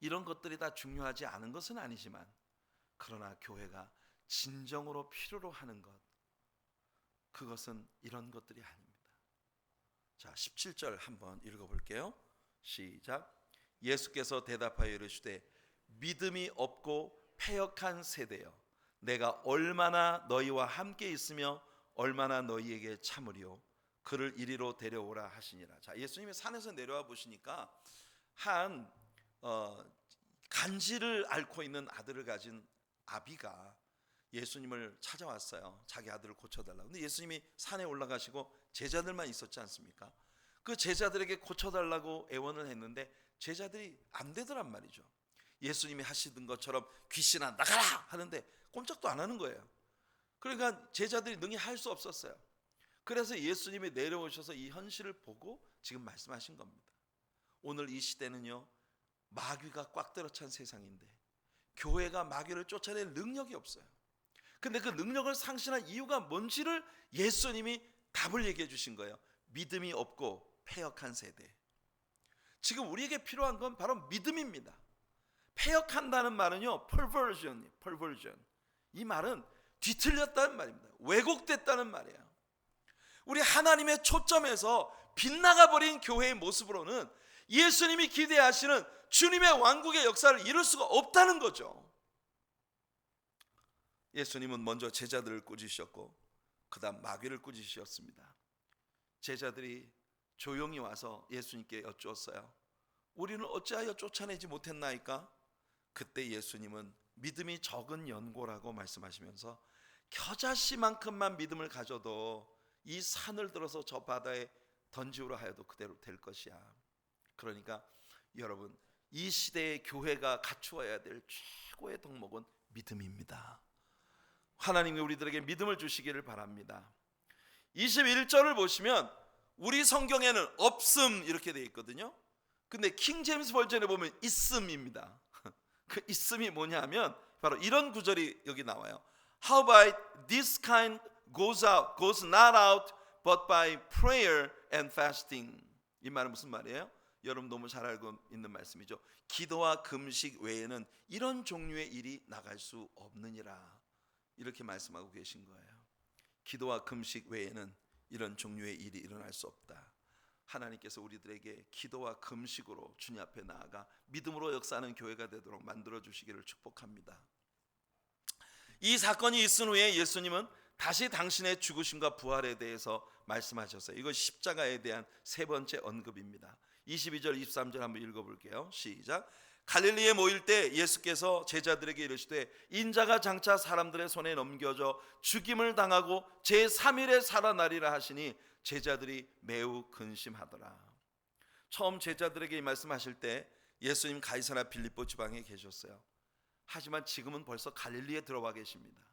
이런 것들이 다 중요하지 않은 것은 아니지만, 그러나 교회가 진정으로 필요로 하는 것, 그것은 이런 것들이 아닙니다. 자, 17절 한번 읽어볼게요. 시작. 예수께서 대답하여 이르시되 믿음이 없고 패역한 세대여, 내가 얼마나 너희와 함께 있으며 얼마나 너희에게 참으리요. 그를 이리로 데려오라 하시니라. 자, 예수님이 산에서 내려와 보시니까 한 간질을 앓고 있는 아들을 가진 아비가 예수님을 찾아왔어요. 자기 아들을 고쳐달라고. 근데 예수님이 산에 올라가시고 제자들만 있었지 않습니까? 그 제자들에게 고쳐달라고 애원을 했는데 제자들이 안 되더란 말이죠. 예수님이 하시던 것처럼 귀신아 나가라 하는데 꼼짝도 안 하는 거예요. 그러니까 제자들이 능히 할 수 없었어요. 그래서 예수님이 내려오셔서 이 현실을 보고 지금 말씀하신 겁니다. 오늘 이 시대는요, 마귀가 꽉 들어찬 세상인데 교회가 마귀를 쫓아낼 능력이 없어요. 근데 그 능력을 상실한 이유가 뭔지를 예수님이 답을 얘기해 주신 거예요. 믿음이 없고 패역한 세대. 지금 우리에게 필요한 건 바로 믿음입니다. 패역한다는 말은요, perversion. 이 말은 뒤틀렸다는 말입니다. 왜곡됐다는 말이에요. 우리 하나님의 초점에서 빗나가 버린 교회의 모습으로는 예수님이 기대하시는 주님의 왕국의 역사를 이룰 수가 없다는 거죠. 예수님은 먼저 제자들을 꾸짖으셨고 그 다음 마귀를 꾸짖으셨습니다. 제자들이 조용히 와서 예수님께 여쭈었어요. 우리는 어찌하여 쫓아내지 못했나이까? 그때 예수님은 믿음이 적은 연고라고 말씀하시면서 겨자씨만큼만 믿음을 가져도 이 산을 들어서 저 바다에 던지우라 하여도 그대로 될 것이야. 그러니까 여러분, 이 시대의 교회가 갖추어야 될 최고의 덕목은 믿음입니다. 하나님이 우리들에게 믿음을 주시기를 바랍니다. 21절을 보시면 우리 성경에는 없음 이렇게 되어 있거든요. 근데 킹 제임스 버전에 보면 있음입니다. 그 있음이 뭐냐면 바로 이런 구절이 여기 나와요. How about this kind goes not out but by prayer and fasting. 이 말은 무슨 말이에요? 여러분 너무 잘 알고 있는 말씀이죠. 기도와 금식 외에는 이런 종류의 일이 나갈 수 없느니라. 이렇게 말씀하고 계신 거예요. 기도와 금식 외에는 이런 종류의 일이 일어날 수 없다. 하나님께서 우리들에게 기도와 금식으로 주님 앞에 나아가 믿음으로 역사하는 교회가 되도록 만들어 주시기를 축복합니다. 이 사건이 있은 후에 예수님은 다시 당신의 죽으심과 부활에 대해서 말씀하셨어요. 이거 십자가에 대한 세 번째 언급입니다. 22절 23절 한번 읽어볼게요. 시작. 갈릴리에 모일 때 예수께서 제자들에게 이르시되 인자가 장차 사람들의 손에 넘겨져 죽임을 당하고 제3일에 살아나리라 하시니 제자들이 매우 근심하더라. 처음 제자들에게 이 말씀하실 때 예수님 가이사랴 빌립보 지방에 계셨어요. 하지만 지금은 벌써 갈릴리에 들어와 계십니다.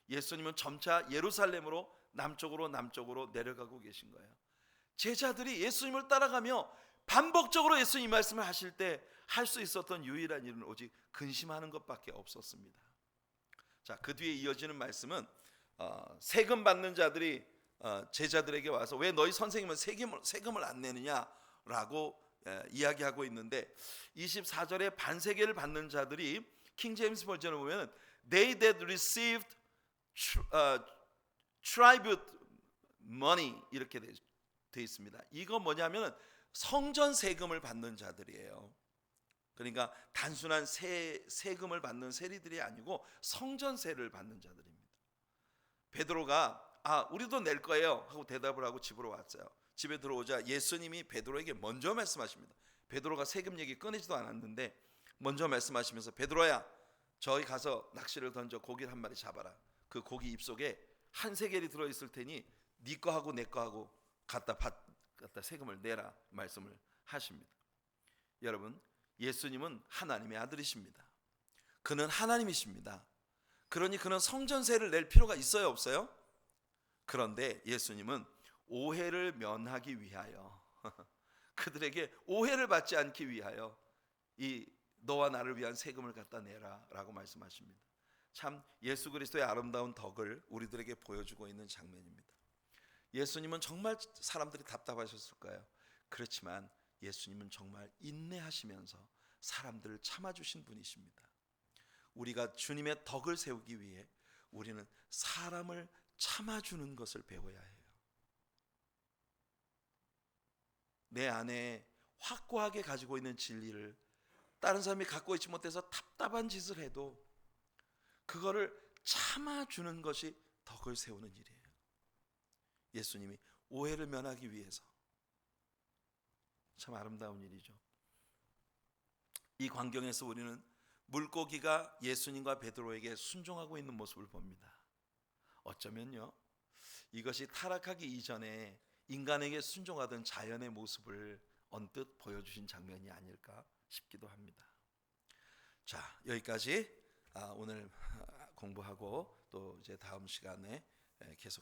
예수님은 점차 예루살렘으로 남쪽으로 내려가고 계신 거예요. 제자들이 예수님을 따라가며 반복적으로 예수님 말씀을 하실 때 할 수 있었던 유일한 일은 오직 근심하는 것밖에 없었습니다. 자, 그 뒤에 이어지는 말씀은 세금 받는 자들이 제자들에게 와서 왜 너희 선생님은 세금을 안 내느냐라고 이야기하고 있는데 24절에 반세계를 받는 자들이 킹 제임스 버전을 보면 they that received tribute money 이렇게 돼 있습니다. 이거 뭐냐면 성전 세금을 받는 자들이에요. 그러니까 단순한 세금을 받는 세리들이 아니고 성전세를 받는 자들입니다. 베드로가 우리도 낼 거예요 하고 대답을 하고 집으로 왔어요. 집에 들어오자 예수님이 베드로에게 먼저 말씀하십니다. 베드로가 세금 얘기 꺼내지도 않았는데 먼저 말씀하시면서 베드로야 저기 가서 낚시를 던져 고기를 한 마리 잡아라. 그 고기 입속에 한 세겔이 들어있을 테니 네 거하고 내 거하고 갖다 세금을 내라 말씀을 하십니다. 여러분, 예수님은 하나님의 아들이십니다. 그는 하나님이십니다. 그러니 그는 성전세를 낼 필요가 있어요, 없어요? 그런데 예수님은 오해를 면하기 위하여 그들에게 오해를 받지 않기 위하여 이 너와 나를 위한 세금을 갖다 내라 라고 말씀하십니다. 참 예수 그리스도의 아름다운 덕을 우리들에게 보여주고 있는 장면입니다. 예수님은 정말 사람들이 답답하셨을까요? 그렇지만 예수님은 정말 인내하시면서 사람들을 참아주신 분이십니다. 우리가 주님의 덕을 세우기 위해 우리는 사람을 참아주는 것을 배워야 해요. 내 안에 확고하게 가지고 있는 진리를 다른 사람이 갖고 있지 못해서 답답한 짓을 해도 그거를 참아주는 것이 덕을 세우는 일이에요. 예수님이 오해를 면하기 위해서 참 아름다운 일이죠. 이 광경에서 우리는 물고기가 예수님과 베드로에게 순종하고 있는 모습을 봅니다. 어쩌면요, 이것이 타락하기 이전에 인간에게 순종하던 자연의 모습을 언뜻 보여주신 장면이 아닐까 싶기도 합니다. 자, 여기까지 오늘 공부하고 또 이제 다음 시간에 계속